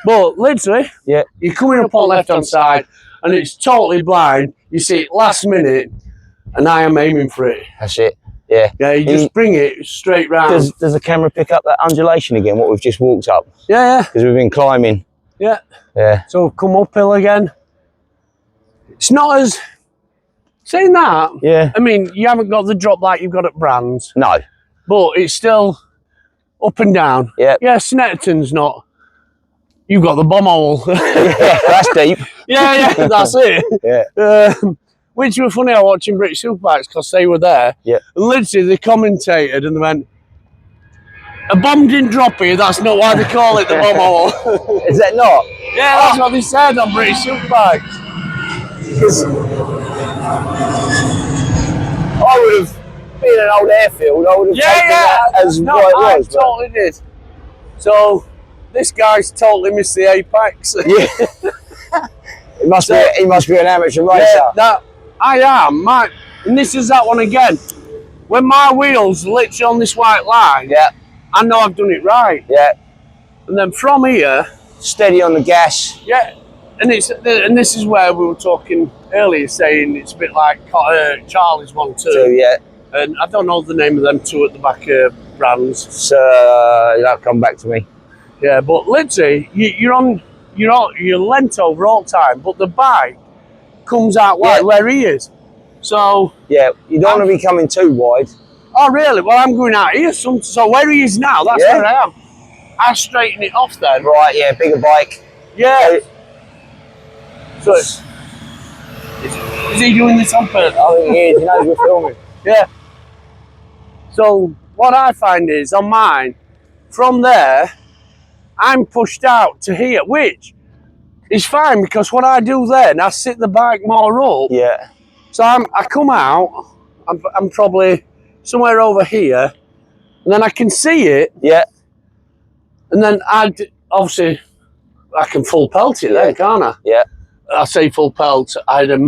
But literally, you're coming up on left hand side, and it's totally blind. You see it last minute, and I am aiming for it. That's it. Yeah. Yeah, you just bring it straight round. Does the camera pick up that undulation again? What we've just walked up? Yeah. Because we've been climbing. Yeah. Yeah. So come uphill again. It's not as saying that. Yeah. I mean, you haven't got the drop like you've got at Brands. No. But it's still up and down. Yeah. Yeah, Snetterton's not. You've got the bomb hole. Yeah, that's deep. Yeah, that's it. Yeah. Which were funny, I was watching British Superbikes because they were there. Yeah. And literally, they commentated and they went, a bomb didn't drop here, that's not why they call it the bomb hole. Is that not? Yeah, that's what they said on British Superbikes. I would have been an old airfield, I would have taken that as what it was. I totally did. So, this guy's totally missed the apex. Yeah. He must be an amateur racer. Yeah, I am. And this is that one again. When my wheel's literally on this white line, I know I've done it right. Yeah. And then from here, steady on the gas. Yeah. And this is where we were talking earlier, saying it's a bit like Charlie's one too. Yeah. And I don't know the name of them two at the back of Brands. So that'll come back to me. Yeah, but literally, you're lent over all time, but the bike comes out wide where he is. So yeah, you don't want to be coming too wide. Oh really? Well, I'm going out here. So where he is now, that's where I am. I straighten it off then. Right, yeah, bigger bike. Yeah. So is he doing this on purpose? I think he is. He knows we're filming. Yeah. So what I find is on mine, from there, I'm pushed out to here, which is fine because what I do then, I sit the bike more up. Yeah. So I come out, I'm probably somewhere over here, and then I can see it. Yeah. And then obviously I can full pelt it then, can't I? Yeah. I say full pelt. I had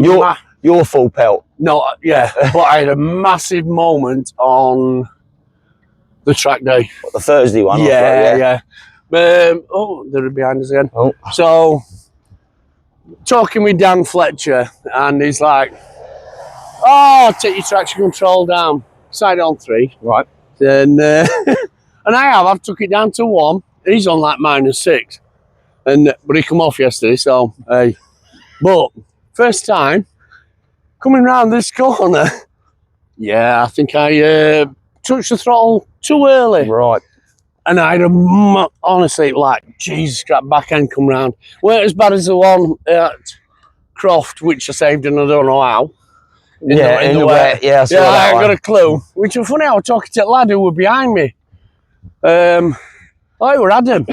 your full pelt. No, yeah, but I had a massive moment on the track day. What, the Thursday one? Yeah. They're behind us again. Oh. So, talking with Dan Fletcher, and he's like, take your traction control down. Side on 3. Right. And I've took it down to 1. He's on like -6. But he come off yesterday, so, hey. But, first time, coming round this corner, I think I touched the throttle too early. Right. And I had honestly, like, Jesus, that back end come round. Weren't as bad as the one at Croft, which I saved and I don't know how. In the wet. Yeah, I ain't got a clue. Which was funny, I was talking to a lad who were behind me. It were Adam,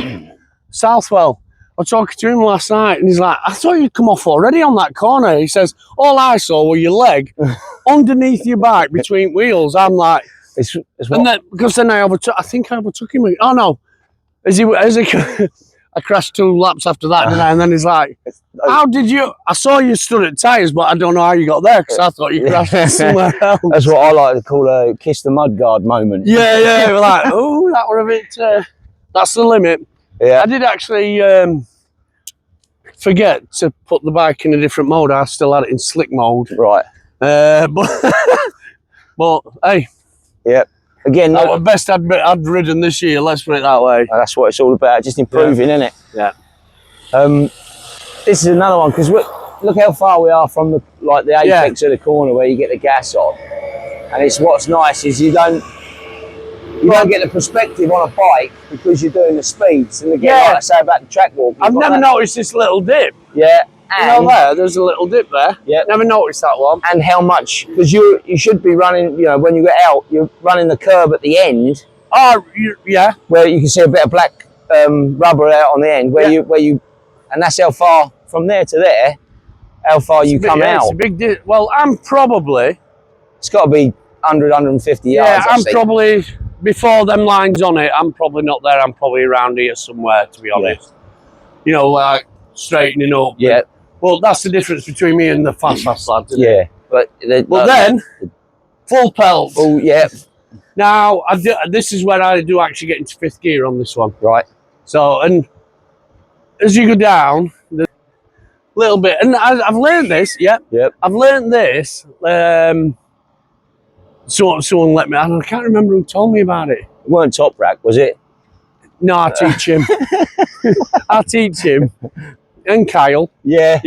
Southwell. I was talking to him last night and he's like, I thought you'd come off already on that corner. He says, all I saw were your leg underneath your bike between wheels. I'm like, because then I think I overtook him. Oh no, as he I crashed 2 laps after that, didn't I? And then he's like, how did you? I saw you stood at tyres, but I don't know how you got there because I thought you crashed somewhere else. That's what I like to call a kiss the mudguard moment. Yeah, we're like, oh, that were a bit, that's the limit. Yeah. I did actually forget to put the bike in a different mode. I still had it in slick mode. Right. But hey. Yep. Again, that was best I'd ridden this year, let's put it that way. That's what it's all about, just improving, isn't it? Yeah. This is another one, because look how far we are from the apex of the corner where you get the gas on. And it's what's nice is you don't get the perspective on a bike because you're doing the speeds. And again, like I say about the track walk, I've never noticed this little dip. Yeah. And there's a little dip there. Yeah. Never noticed that one. And how much, because you should be running, when you get out, you're running the curb at the end. Oh, yeah. Where you can see a bit of black rubber out on the end, where you, and that's how far from there to there, how far you come out. It's a big dip. Well, I'm probably. It's got to be 100, 150 yards. Yeah, I'm probably, before them lines on it, I'm probably not there. I'm probably around here somewhere, to be honest. Yeah. Like straightening up. Yeah. Well, that's the difference between me and the fast lads, isn't it? But then, full pelt. Oh, yeah. Now, this is where I do actually get into 5th gear on this one. Right. So, and as you go down, the little bit, and I've learned this, Yep. I've learned this. Someone let me, I can't remember who told me about it. It weren't Top Rack, was it? No, I teach him. I teach him. And Kyle. Yeah.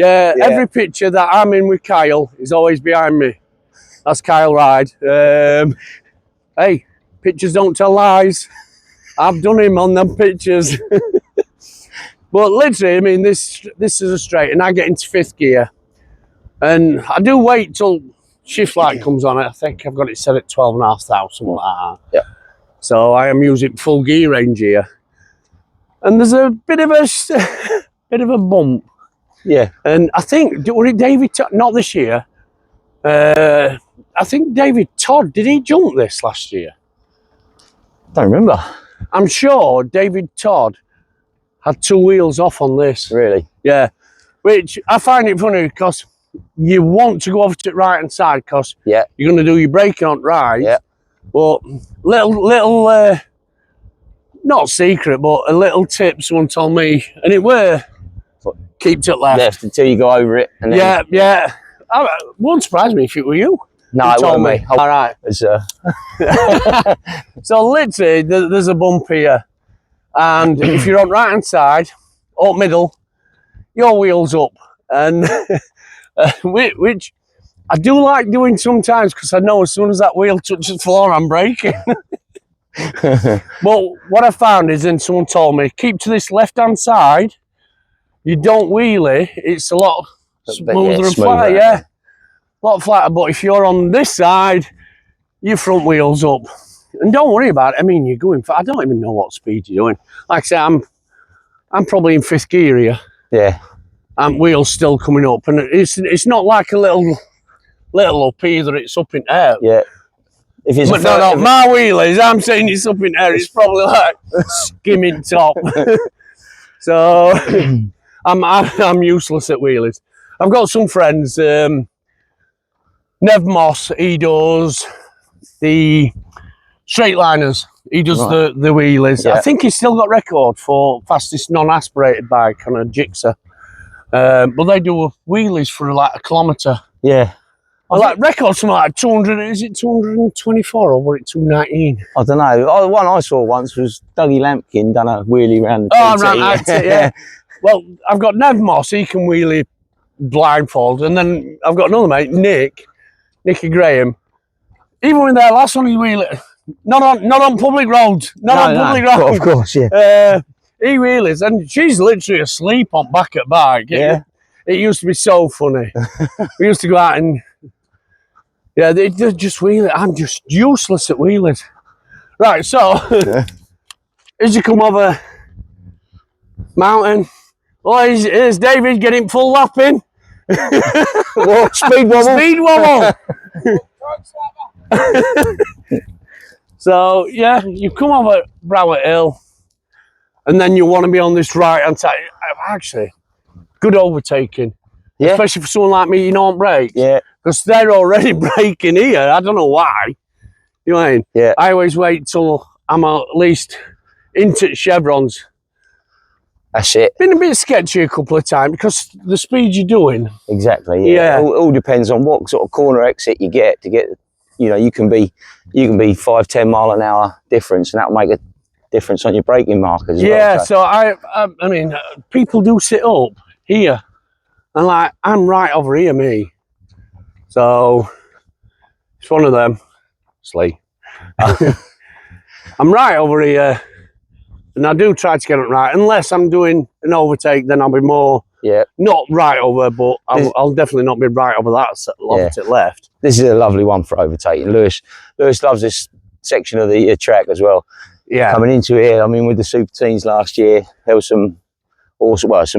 Every picture that I'm in with Kyle is always behind me. That's Kyle Ride. Hey, pictures don't tell lies. I've done him on them pictures. But literally, I mean, this is a straight, and I get into 5th gear. And I do wait till shift light comes on. I think I've got it set at 12,500, something like that. Yeah. So I am using full gear range here. And there's a bit of a bump. Yeah. And I think, was it David Todd? Not this year. I think David Todd, did he jump this last year? Don't remember. I'm sure David Todd had 2 wheels off on this. Really? Yeah. Which I find it funny because you want to go over to the right hand side because you're going to do your braking on right. Yeah. But little not secret, but a little tip someone told me, and it were keep to the left until you go over it. And then yeah. It won't surprise me if it were you. No, it won't be. All right. So literally, there's a bump here, and if you're on right hand side, up middle, your wheels up, and which I do like doing sometimes because I know as soon as that wheel touches the floor, I'm braking. But what I found is, and someone told me, keep to this left-hand side. You don't wheelie; it's a lot smoother and flatter. Yeah, a lot flatter. But if you're on this side, your front wheels up, and don't worry about it. I mean, you're going for. I don't even know what speed you're doing. Like I say, I'm probably in 5th gear here. Yeah, and wheels still coming up, and it's not like a little up either. It's up in air. Yeah. If it's no, my wheelies, I'm saying it's up in air. It's probably like skimming top. So I'm useless at wheelies. I've got some friends. Nev Moss, he does the straight liners. He does the wheelies. Yeah. I think he's still got record for fastest non-aspirated bike on a Gixxer. But they do wheelies for like a kilometre. Yeah. I like record something like 200, is it 224 or was it 219? I don't know. The one I saw once was Dougie Lampkin done a wheelie around the TT. Oh, right, yeah. Well, I've got Nev Moss, he can wheelie blindfold, and then I've got another mate, Nicky Graham. Even with their last one, he wheelie, not on public roads, public roads. Of course, yeah. He wheelies, and she's literally asleep on back at bike. Yeah. It used to be so funny. We used to go out and they just wheel it. I'm just useless at wheelies. Right, so as you come over mountain, here's David getting full lapping. Speed wobble. Speed wobble. So yeah, you come over Broward Hill, and then you want to be on this right-hand side. Actually, good overtaking. Yeah. Especially for someone like me, you know, on brakes. Yeah. Because they're already braking here. I don't know why. You know what I mean? Yeah. I always wait till I'm at least into chevrons. That's it. Been a bit sketchy a couple of times because the speed you're doing. Exactly. Yeah. All depends on what sort of corner exit you get to get. You know, you can be 5-10 mile an hour difference, and that'll make a difference on your braking markers. Yeah. Well, so I mean, people do sit up here, and like I'm right over here, me. So it's one of them. Slee. I'm right over here. And I do try to get it right. Unless I'm doing an overtake, then I'll be more, not right over, but I'll definitely not be right over that opposite left. This is a lovely one for overtaking. Lewis loves this section of the track as well. Yeah. Coming into here, I mean, with the Super Teens last year, there was some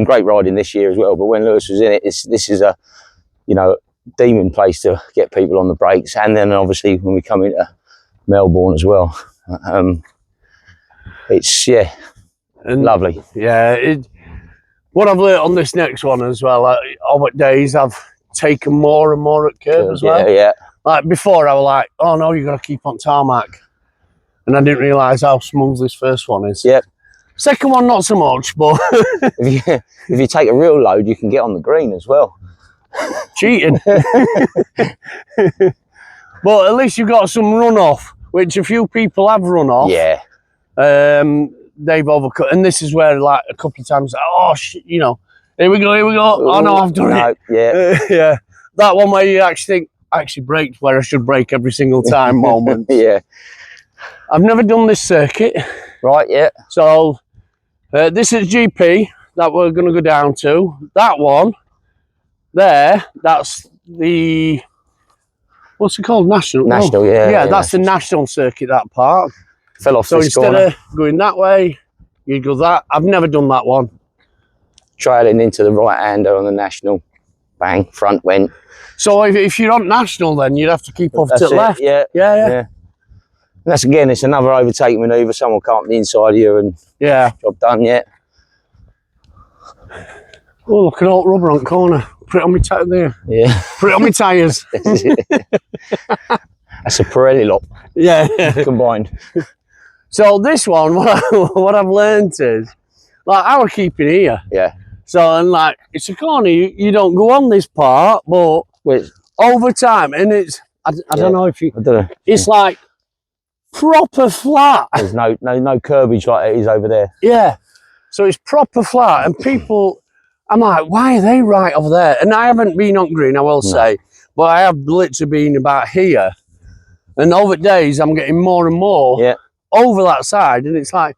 great riding this year as well. But when Lewis was in it, this is a, you know, demon place to get people on the brakes. And then obviously when we come into Melbourne as well. It's lovely. Yeah, what I've learned on this next one as well, over days I've taken more and more at curb as well. Yeah. Like before, I was like, oh no, you got to keep on tarmac, and I didn't realise how smooth this first one is. Yep. Second one, not so much, but if you take a real load, you can get on the green as well. Cheating. But at least you've got some runoff, which a few people have run off. Yeah. They've overcut, and this is where like a couple of times, oh shit, you know, here we go. Oh no, I've done it. Yeah. Yeah, that one where you actually think, I actually braked where I should brake every single time moment. Yeah. I've never done this circuit. Right, yeah. So this is GP that we're going to go down to. That one there, that's the, what's it called? National. National, oh, yeah. Yeah, that's the national circuit, that part. Fell off So this instead corner. of going that way, you go that. I've never done that one. Trailing into the right-hander on the national. Bang, front went. So if you're on national, then you'd have to keep off to the left. Yeah. And that's, again, it's another overtake manoeuvre. Someone can't be inside you and job done yet. Oh, look at all rubber on corner. Put it on my tyre there. Yeah. Put it on my tyres. That's a Pirelli lot. Yeah. Combined. So this one, what I've learned is, like, I was keeping here. Yeah. So, and like, it's a corner, you don't go on this part, but over time, and it's, I don't know if you, I don't know. it's like proper flat. There's no curbage like it is over there. Yeah. So it's proper flat, and people, I'm like, why are they right over there? And I haven't been on green, I will say, but I have literally been about here. And over days, I'm getting more and more over that side. And it's like,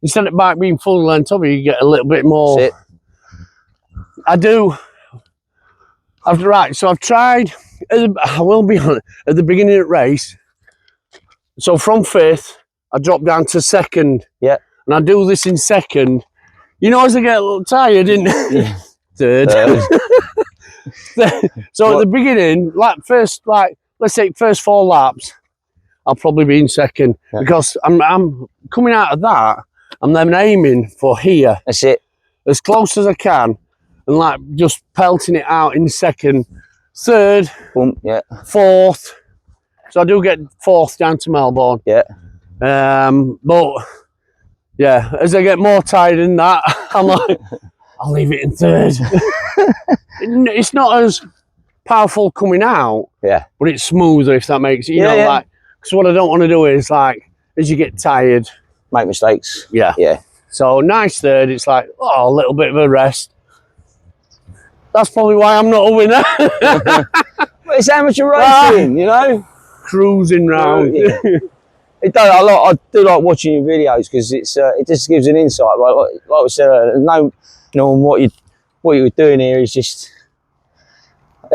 instead of bike being full length over, you get a little bit more. That's it. I do. So I've tried, I will be honest, at the beginning of the race. So from 5th, I drop down to 2nd. Yeah. And I do this in 2nd. You know, as I get a little tired, didn't I? 3rd. So at the beginning, like first, like let's say first 4 laps, I'll probably be in 2nd because I'm coming out of that. I'm then aiming for here. That's it. As close as I can, and like just pelting it out in 2nd, 3rd, Boom. Yeah. 4th. So I do get 4th down to Melbourne. Yeah. But yeah, as I get more tired in that, I'm like, I'll leave it in 3rd. It's not as powerful coming out, but it's smoother, if that makes it. You know, like, because what I don't want to do is like, as you get tired, make mistakes. Yeah. So nice 3rd. It's like, oh, a little bit of a rest. That's probably why I'm not a winner. But it's amateur racing, you know, cruising round. It does a lot. I do like watching your videos because it just gives an insight. Like we said, what you were doing here is just.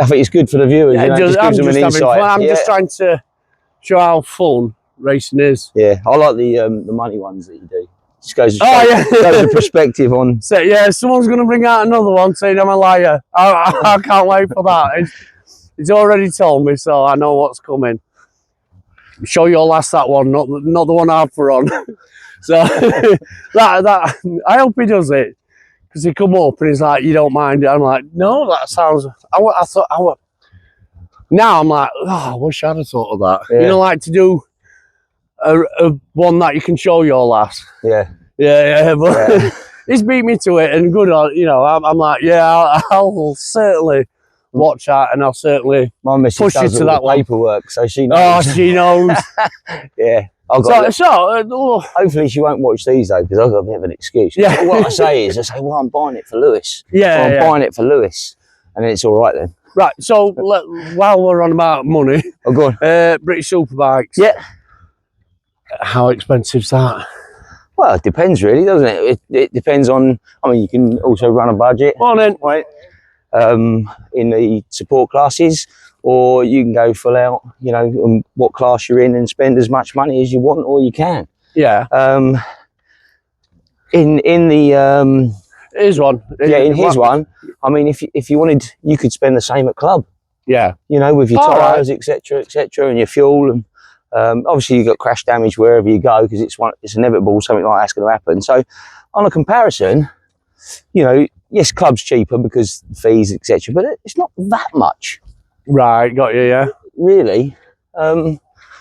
I think it's good for the viewers. Yeah, you know? It just gives them an insight. I'm just trying to show how fun racing is. Yeah, I like the money ones that you do. Just goes goes the perspective on. So yeah, someone's going to bring out another one saying I'm a liar. I can't wait for that. It's already told me, so I know what's coming. Show your lass that one, not the one I've put on. So that I hope he does it, because he come up and he's like, you don't mind it? I'm like, no, that sounds. I thought. Now I'm like, oh, I wish I'd have thought of that. Yeah. You know, like to do a one that you can show your lass. Yeah. Yeah. But he's beat me to it, and good on. You know, I'm like, yeah, I'll certainly watch that, and I'll certainly push you to that paperwork, so she knows. Oh, she knows. Yeah. Hopefully she won't watch these though, because I've got a bit of an excuse. Yeah. What I say is, I say, well, I'm buying it for Lewis. Yeah. So I'm buying it for Lewis, and then it's all right then. Right. So while we're on about money, Oh, go on. British Superbikes. Yeah. How expensive's that? Well, it depends really, doesn't it? It depends on. I mean, you can also run a budget. Well then, right? In the support classes, or you can go full out, you know, what class you're in, and spend as much money as you want or you can. Yeah. In the Here's one. in his one, I mean, if you wanted, you could spend the same at club. Yeah. You know, with your tyres, right. etc., and your fuel, and obviously you got crash damage wherever you go, because it's inevitable, something like that's going to happen. So, on a comparison, you know, yes, club's cheaper because fees, etc., but it's not that much. Right, got you, yeah. Really.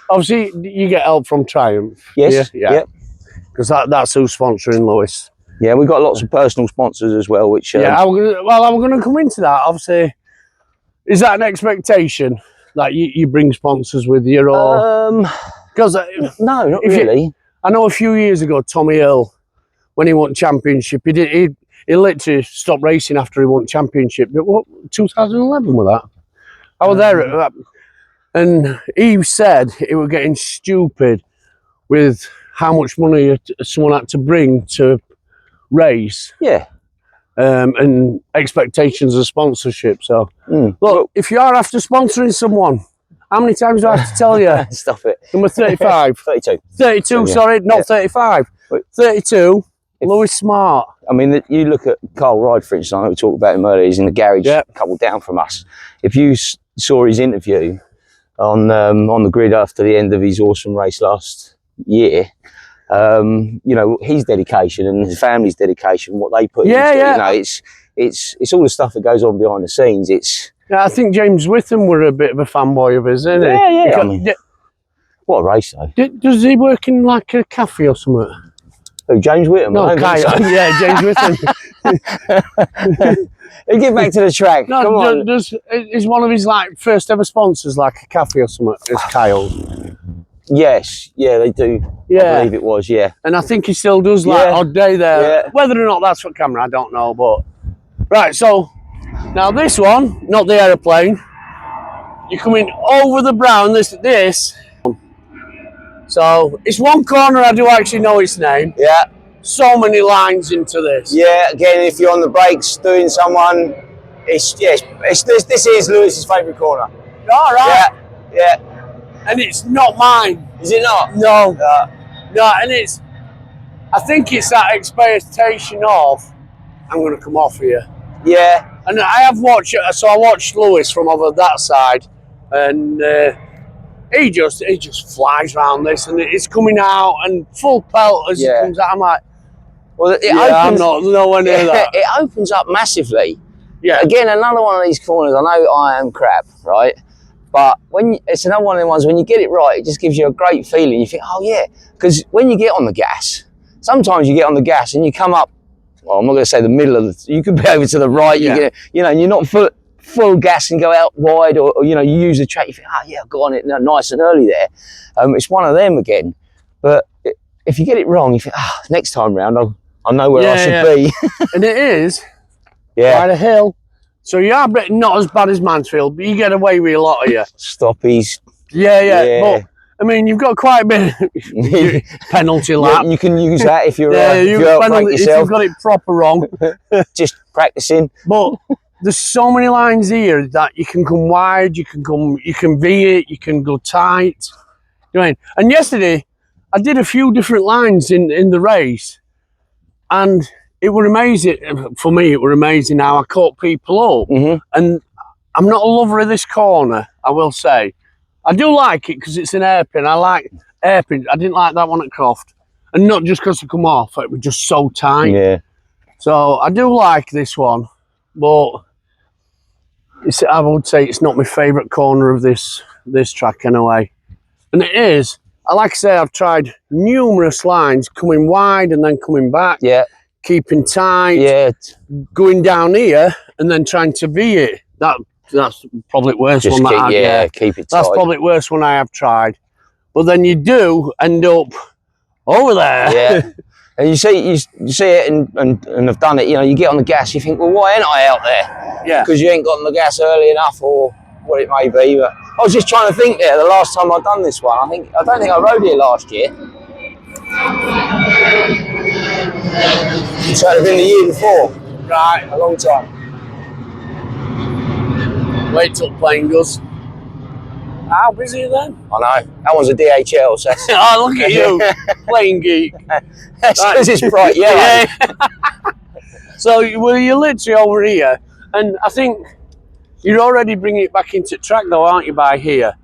Obviously, you get help from Triumph. Yes, yeah. Because that's who's sponsoring Lewis. Yeah, we've got lots of personal sponsors as well, which... yeah, I'm going to come into that. Obviously, is that an expectation that you bring sponsors with you? Or because no, not really. I know a few years ago, Tommy Earl, when he won championship, he literally stopped racing after he won championship. But what, 2011 was that? I was there at that, and he said it was getting stupid with how much money someone had to bring to race. Yeah. And expectations of sponsorship. So, look, if you are after sponsoring someone, how many times do I have to tell you? Stop it. Number 35. 32. 32, so, yeah. Sorry, not 35. Wait. 32, Lewis Smart. I mean, you look at Carl Ride, for instance, I know we talked about him earlier, he's in the garage a couple down from us. If you saw his interview on the grid after the end of his awesome race last year, you know, his dedication and his family's dedication, what they put into it, you know, it's all the stuff that goes on behind the scenes. Yeah, I think James Witham were a bit of a fanboy of his, isn't he? Yeah. I mean, what a race though. Does he work in like a cafe or something? Who, James Whittam? No, Kyle. So. Yeah, James Witham. Get back to the track. No, come on. Is one of his like first ever sponsors like a cafe or something? It's Kyle. Yes, yeah, they do. Yeah, I believe it was. Yeah, and I think he still does like odd day there. Yeah. Whether or not that's for camera, I don't know. But right, so now this one, not the aeroplane. You're coming over the brown. This. So it's one corner. I do actually know its name. Yeah. So many lines into this. Yeah. Again, if you're on the brakes doing someone, this is Lewis's favourite corner. All right. Yeah. And it's not mine. Is it not? No. No, and it's, I think it's that expectation of, I'm going to come off here. Yeah. And I have watched, so I watched Lewis from over that side, and he just flies around this, and it's coming out and full pelt as it comes out. I'm like, well, I'm not nowhere near that. It opens up massively. Yeah. Again, another one of these corners. I know I am crap, right? But it's another one of the ones when you get it right, it just gives you a great feeling. You think, oh yeah, because when you get on the gas, sometimes you get on the gas and you come up. Well, I'm not going to say the middle of you could be over to the right. You get, you know, and you're not full gas and go out wide, or you know, you use the track. You think, oh yeah, I've got on it nice and early there. It's one of them again. But if you get it wrong, you think, next time round, I know where I should be. And it is. Yeah. Quite a hill. So you are not as bad as Mansfield, but you get away with a lot of you. Stoppies. Yeah. But I mean, you've got quite a bit penalty lap. You can use that if you're if you've got it proper wrong. Just practicing. But there's so many lines here that you can come wide, you can V it, you can go tight. You know, and yesterday I did a few different lines in the race, and it was amazing for me. It was amazing how I caught people up, and I'm not a lover of this corner, I will say. I do like it because it's an hairpin. I like hairpins. I didn't like that one at Croft. And not just because it come off, it was just so tight. Yeah. So I do like this one, but I would say it's not my favourite corner of this track anyway. And it is. Like I say, I've tried numerous lines, coming wide and then coming back. Yeah. Keeping tight. Yeah. Going down here and then trying to V it. That's probably the worst Just one keep, that yeah, keep it tight. That's probably the worst one I have tried. But then you do end up over there. Yeah. And you see it and have done it, you know, you get on the gas, you think, well, why ain't I out there? Yeah. Because you ain't got on the gas early enough or what it may be. But I was just trying to think there, the last time I'd done this one, I don't think I rode here last year. So it'd have been the year before. Right. A long time. Wait till playing goes. How busy are then? I know. That one's a DHL, so that's... Oh, look at you, playing geek. That's because it's bright yellow. Yeah. So, well, you're literally over here, and I think you're already bringing it back into track, though, aren't you? By here,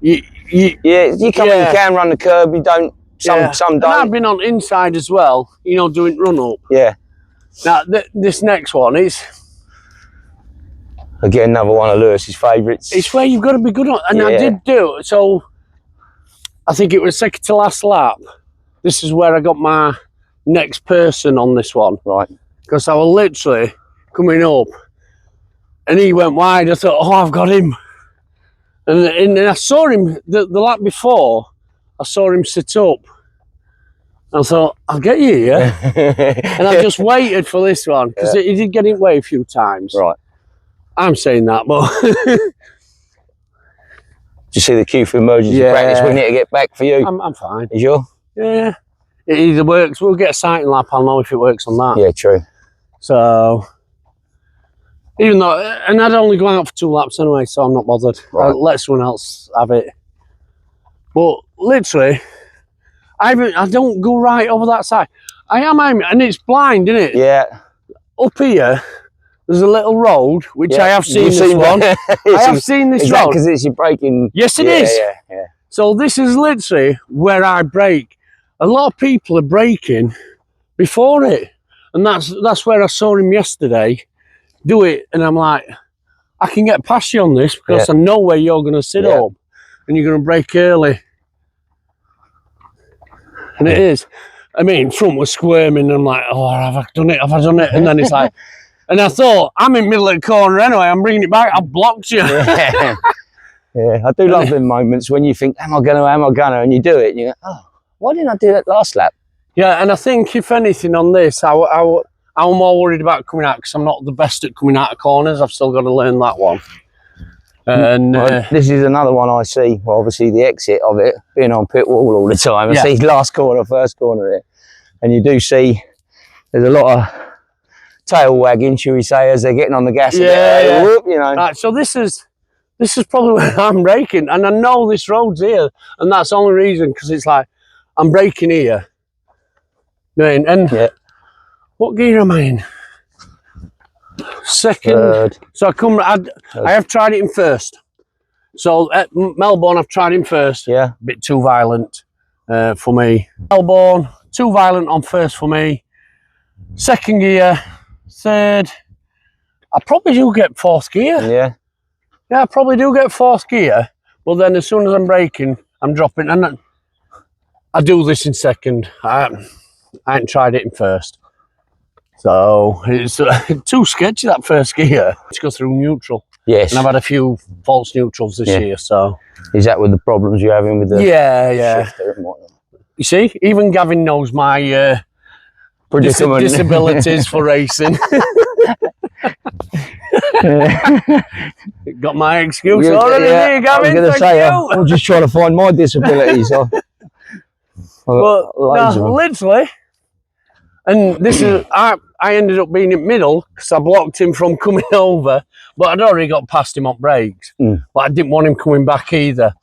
you come in, you can run the curb. You don't. Some don't. And I've been on inside as well. You know, doing run up. Yeah. Now this next one is. Again, another one of Lewis's favourites. It's where you've got to be good on, and I did do so. I think it was second to last lap. This is where I got my next person on this one, right? Because I was literally coming up, and he went wide. I thought, oh, I've got him, and I saw him the lap before. I saw him sit up. I thought, I'll get you here, and I just waited for this one because he did get in way a few times, right? I'm saying that, but did you see the queue for emergency practice? We need to get back for you. I'm fine. You sure? Yeah, it either works. We'll get a sighting lap. I'll know if it works on that. Yeah, true. So, even though, and I'd only go out for 2 laps anyway, so I'm not bothered. Right. I'll let someone else have it. But literally, I don't go right over that side. I am, and it's blind, isn't it? Yeah. Up here. There's a little road, which I have seen this one. I have seen this road. Because it's your braking? Yes, it is. Yeah. So this is literally where I brake. A lot of people are braking before it. And that's where I saw him yesterday do it. And I'm like, I can get past you on this because I know where you're going to sit up. And you're going to brake early. And it is. I mean, front was squirming. And I'm like, oh, have I done it? Have I done it? And then it's like... And I thought, I'm in the middle of the corner anyway, I'm bringing it back, I've blocked you. Yeah, I do love them moments when you think, am I gonna, and you do it, and you go, oh, why didn't I do that last lap? Yeah, and I think, if anything, on this, I'm more worried about coming out, because I'm not the best at coming out of corners, I've still got to learn that one. And this is another one I see, well, obviously the exit of it, being on pit wall all the time, I see last corner, first corner here, and you do see, there's a lot of tail wagging, shall we say, as they're getting on the gas. Whoop, you know. Right, so this is probably where I'm braking, and I know this road's here, and that's the only reason, because it's like I'm braking here. And what gear am I in? Second. Third. So I have tried it in first. So at Melbourne, I've tried it in first. Yeah. A bit too violent for me. Melbourne, too violent on first for me. Second gear. Third, I probably do get fourth gear. Yeah, I probably do get fourth gear. But then as soon as I'm braking, I'm dropping. And I do this in second. I ain't tried it in first. So it's too sketchy, that first gear. Let's go through neutral. Yes. And I've had a few false neutrals this year, so. Is that with the problems you're having with the shifter and whatnot? You see, even Gavin knows my disabilities for racing. Got my excuse already here, Gavin. I was going to say, I'm just trying to find my disabilities. Literally, and this is, I ended up being in the middle because I blocked him from coming over, but I'd already got past him on brakes. But I didn't want him coming back either.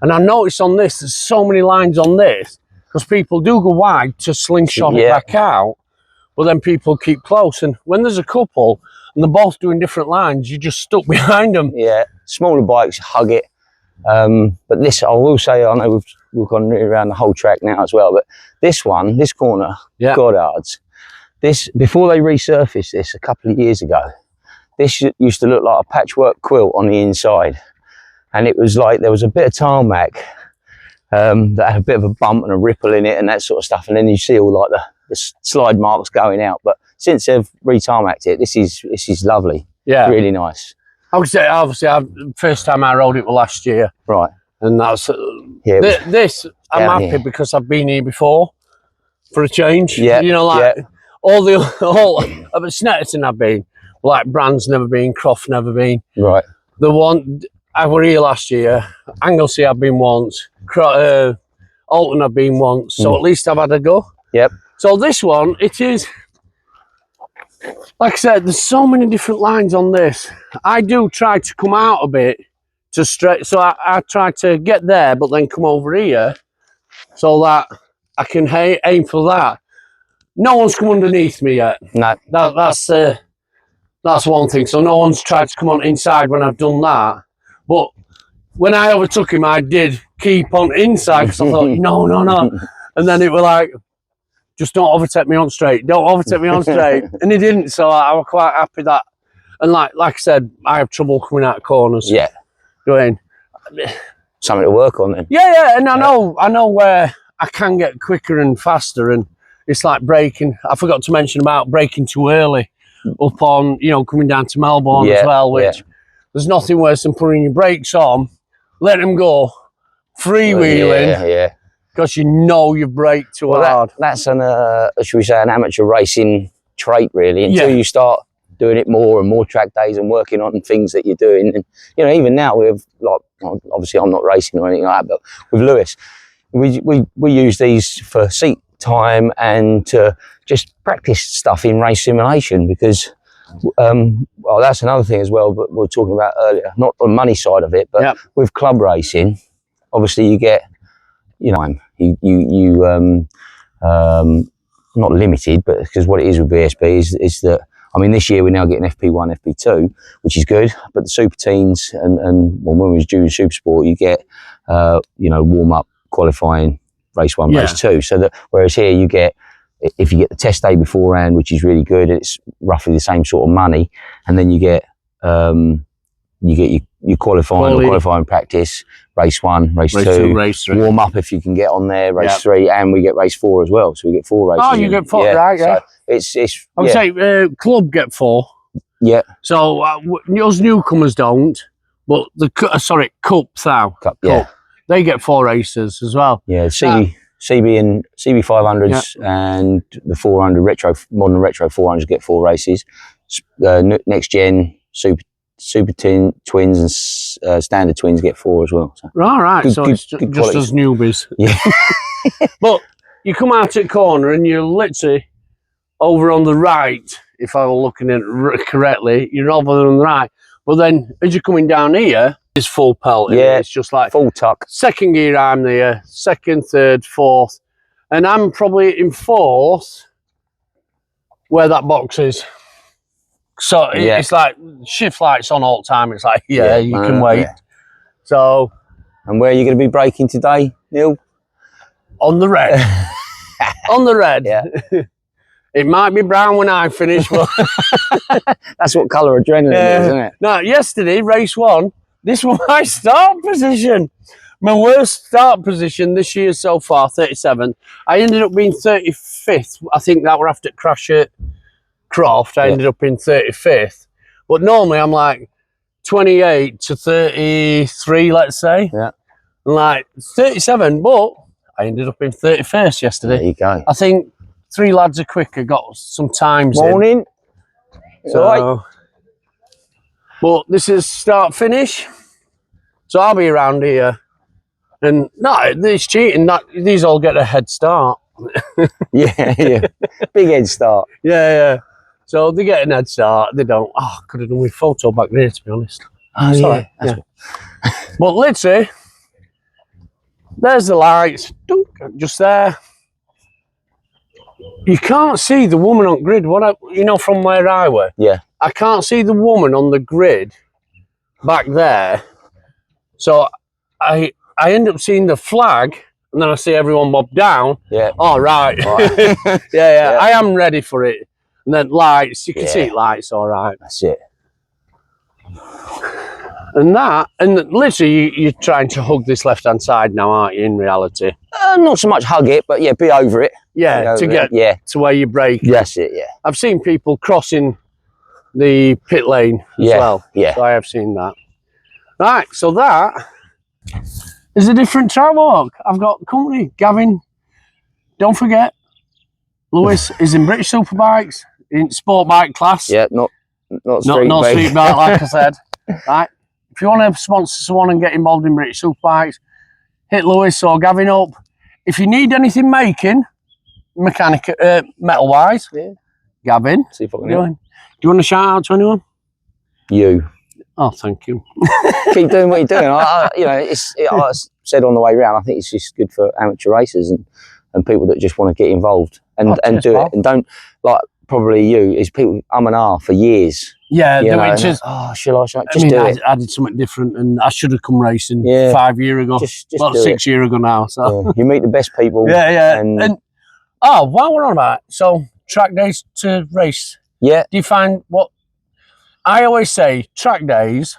And I noticed on this, there's so many lines on this, because people do go wide to slingshot it back out, but then people keep close. And when there's a couple, and they're both doing different lines, you're just stuck behind them. Yeah, smaller bikes hug it. But this, I will say, I know we've gone around the whole track now as well, but this corner, Goddard's, this, before they resurfaced this a couple of years ago, this used to look like a patchwork quilt on the inside. And it was like, there was a bit of tarmac that had a bit of a bump and a ripple in it and that sort of stuff. And then you see all like the slide marks going out. But since they've re-tarmacked it, this is lovely. Yeah. Really nice. I would say, obviously, first time I rode it was last year. Right. And that's, Yeah, this, I'm happy here because I've been here before for a change. Yeah. You know, like all at Snetterton I've been, like Brand's never been, Croft never been. Right. The one, I were here last year, Anglesey I've been once, Alton I've been once, so at least I've had a go. Yep. So this one, it is, like I said, there's so many different lines on this. I do try to come out a bit to straight, so I try to get there, but then come over here so that I can aim for that. No one's come underneath me yet. No. That's one thing. So no one's tried to come on inside when I've done that. But when I overtook him, I did keep on inside because I thought, no. And then it was like, just don't overtake me on straight. Don't overtake me on straight. And he didn't, so I was quite happy that. And like I said, I have trouble coming out of corners. Yeah. Going. Something to work on then. Yeah, and I know where I can get quicker and faster, and it's like braking. I forgot to mention about braking too early up on, coming down to Melbourne as well, which there's nothing worse than putting your brakes on, let them go, freewheeling, because you've braked too hard. That's an, should we say, an amateur racing trait, really, until you start doing it more and more track days and working on things that you're doing. And, even now with, like, obviously I'm not racing or anything like that, but with Lewis, we use these for seat time and to just practice stuff in race simulation, because well, that's another thing as well, but we were talking about earlier, not the money side of it, but with club racing, obviously you get, not limited, but because what it is with BSB is that, this year we're now getting FP1, FP2, which is good, but the super teens and when we was doing super sport, you get, warm up, qualifying, race 1, race 2. So that, whereas here you get, if you get the test day beforehand, which is really good, it's roughly the same sort of money, and then you get your qualifying practice, race 1, race 2, race 3. Warm up if you can get on there, race 3, and we get race 4 as well. So we get 4 races. Oh, you get 4, right? Yeah. So it's. I would say club get 4. Yeah. So us newcomers don't, but the cup though. Cup, yeah. They get 4 races as well. Yeah, CB and CB 500s and the 400 modern retro 400s get 4 races. Next gen super twins and standard twins get 4 as well. So. Right. So it's just as newbies. Yeah. But you come out at corner and you're literally over on the right. If I were looking at it correctly, you're over on the right. But then as you're coming down here, it's full pelt. Yeah, it's just like full tuck. Second gear, I'm there. Second, third, fourth, and I'm probably in 4th, where that box is. So it's like shift lights on all the time. It's like you can wait. Yeah. So, and where are you going to be braking today, Neil? On the red. On the red. Yeah. It might be brown when I finish, but that's what colour adrenaline is, isn't it? No, yesterday, race 1, this was my start position. My worst start position this year so far, 37th. I ended up being 35th. I think that were after crash at Croft. I ended up in 35th. But normally I'm like 28 to 33, let's say. Yeah. Like 37, but I ended up in 31st yesterday. There you go. I think 3 lads are quicker, got some times Morning. in. So, but this is start finish. So I'll be around here. And no, these cheating, these all get a head start. yeah. Big head start. Yeah. So they get a head start. They don't. Oh, could have done with photo back there, to be honest. Oh, sorry. Yeah. But literally, there's the lights. Just there. You can't see the woman on grid. From where I were. Yeah. I can't see the woman on the grid back there. So I end up seeing the flag, and then I see everyone bob down. Yeah. All right. Yeah. I am ready for it. And then lights, you can see lights, all right. That's it. And literally, you're trying to hug this left-hand side now, aren't you, in reality? Not so much hug it, but yeah, be over it. Yeah, to get to where you brake. That's it, yeah. I've seen people crossing the pit lane as well. Yeah. So I have seen that. Right, so that is a different track walk. I've got company. Gavin, don't forget, Lewis is in British Superbikes, in sport bike class. Yeah, not street not bike. street bike, like I said. Right. If you want to sponsor someone and get involved in British Superbikes, hit Lewis or Gavin up. If you need anything making, metal wise, Gavin. See if I can Do you want to shout out to anyone? You. Oh, thank you. Keep doing what you're doing. I said on the way round, I think it's just good for amateur racers and people that just want to get involved and do it. And don't, like, probably you, is people and ah for years. Yeah, you know, just, shall I just do it? I did something different, and I should have come racing 5 years ago. Just well, 6 years ago now. So you meet the best people. Yeah. And while we're on about it, so track days to race. Yeah. Do you find what I always say? Track days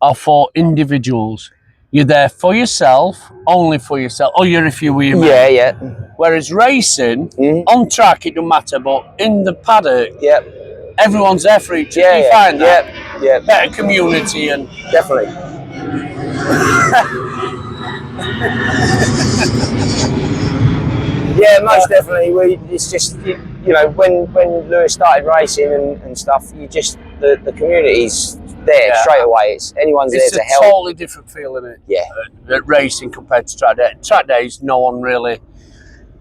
are for individuals. You're there for yourself, only for yourself. Oh, you're if you were your mate. Yeah. Whereas racing on track, it don't matter, but in the paddock, everyone's there for each other. You find that? Yeah. Better community and Definitely. Yeah, most definitely. It's just, you know, when Lewis started racing and stuff, the community's there straight away. Anyone's there to help. It's a totally different feeling, isn't it? Yeah. At racing compared to track day. Track days, no one really.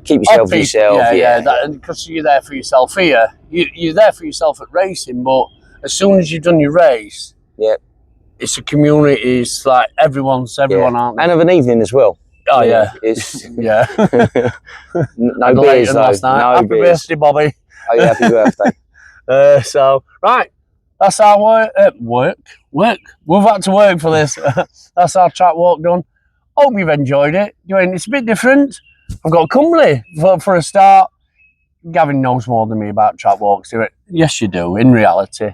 Keep yourself to yourself. Yeah. Because you're there for yourself here. You're there for yourself at racing, but as soon as you've done your race, it's a community. It's like everyone, aren't they? And of an evening as well. Oh yeah, it's no beers though. last night. No Happy beers. birthday, Bobby. Oh yeah, happy birthday. So right, that's our work. We've had to work for this. That's our track walk done. Hope you've enjoyed it. It's a bit different. I've got company for a start. Gavin knows more than me about track walks. Yes, you do. In reality,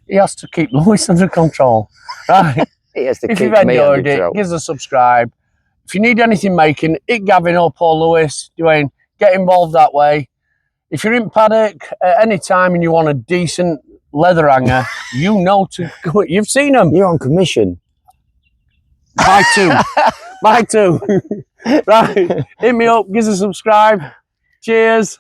he has to keep Lewis under control. Right. He has to if keep you've me enjoyed under it, control. give us a subscribe. If you need anything making, hit Gavin up or Lewis. Get involved that way. If you're in paddock at any time and you want a decent leather hanger, you know to go. You've seen them. You're on commission. Mine too. Mine too. Right. Hit me up. Give us a subscribe. Cheers.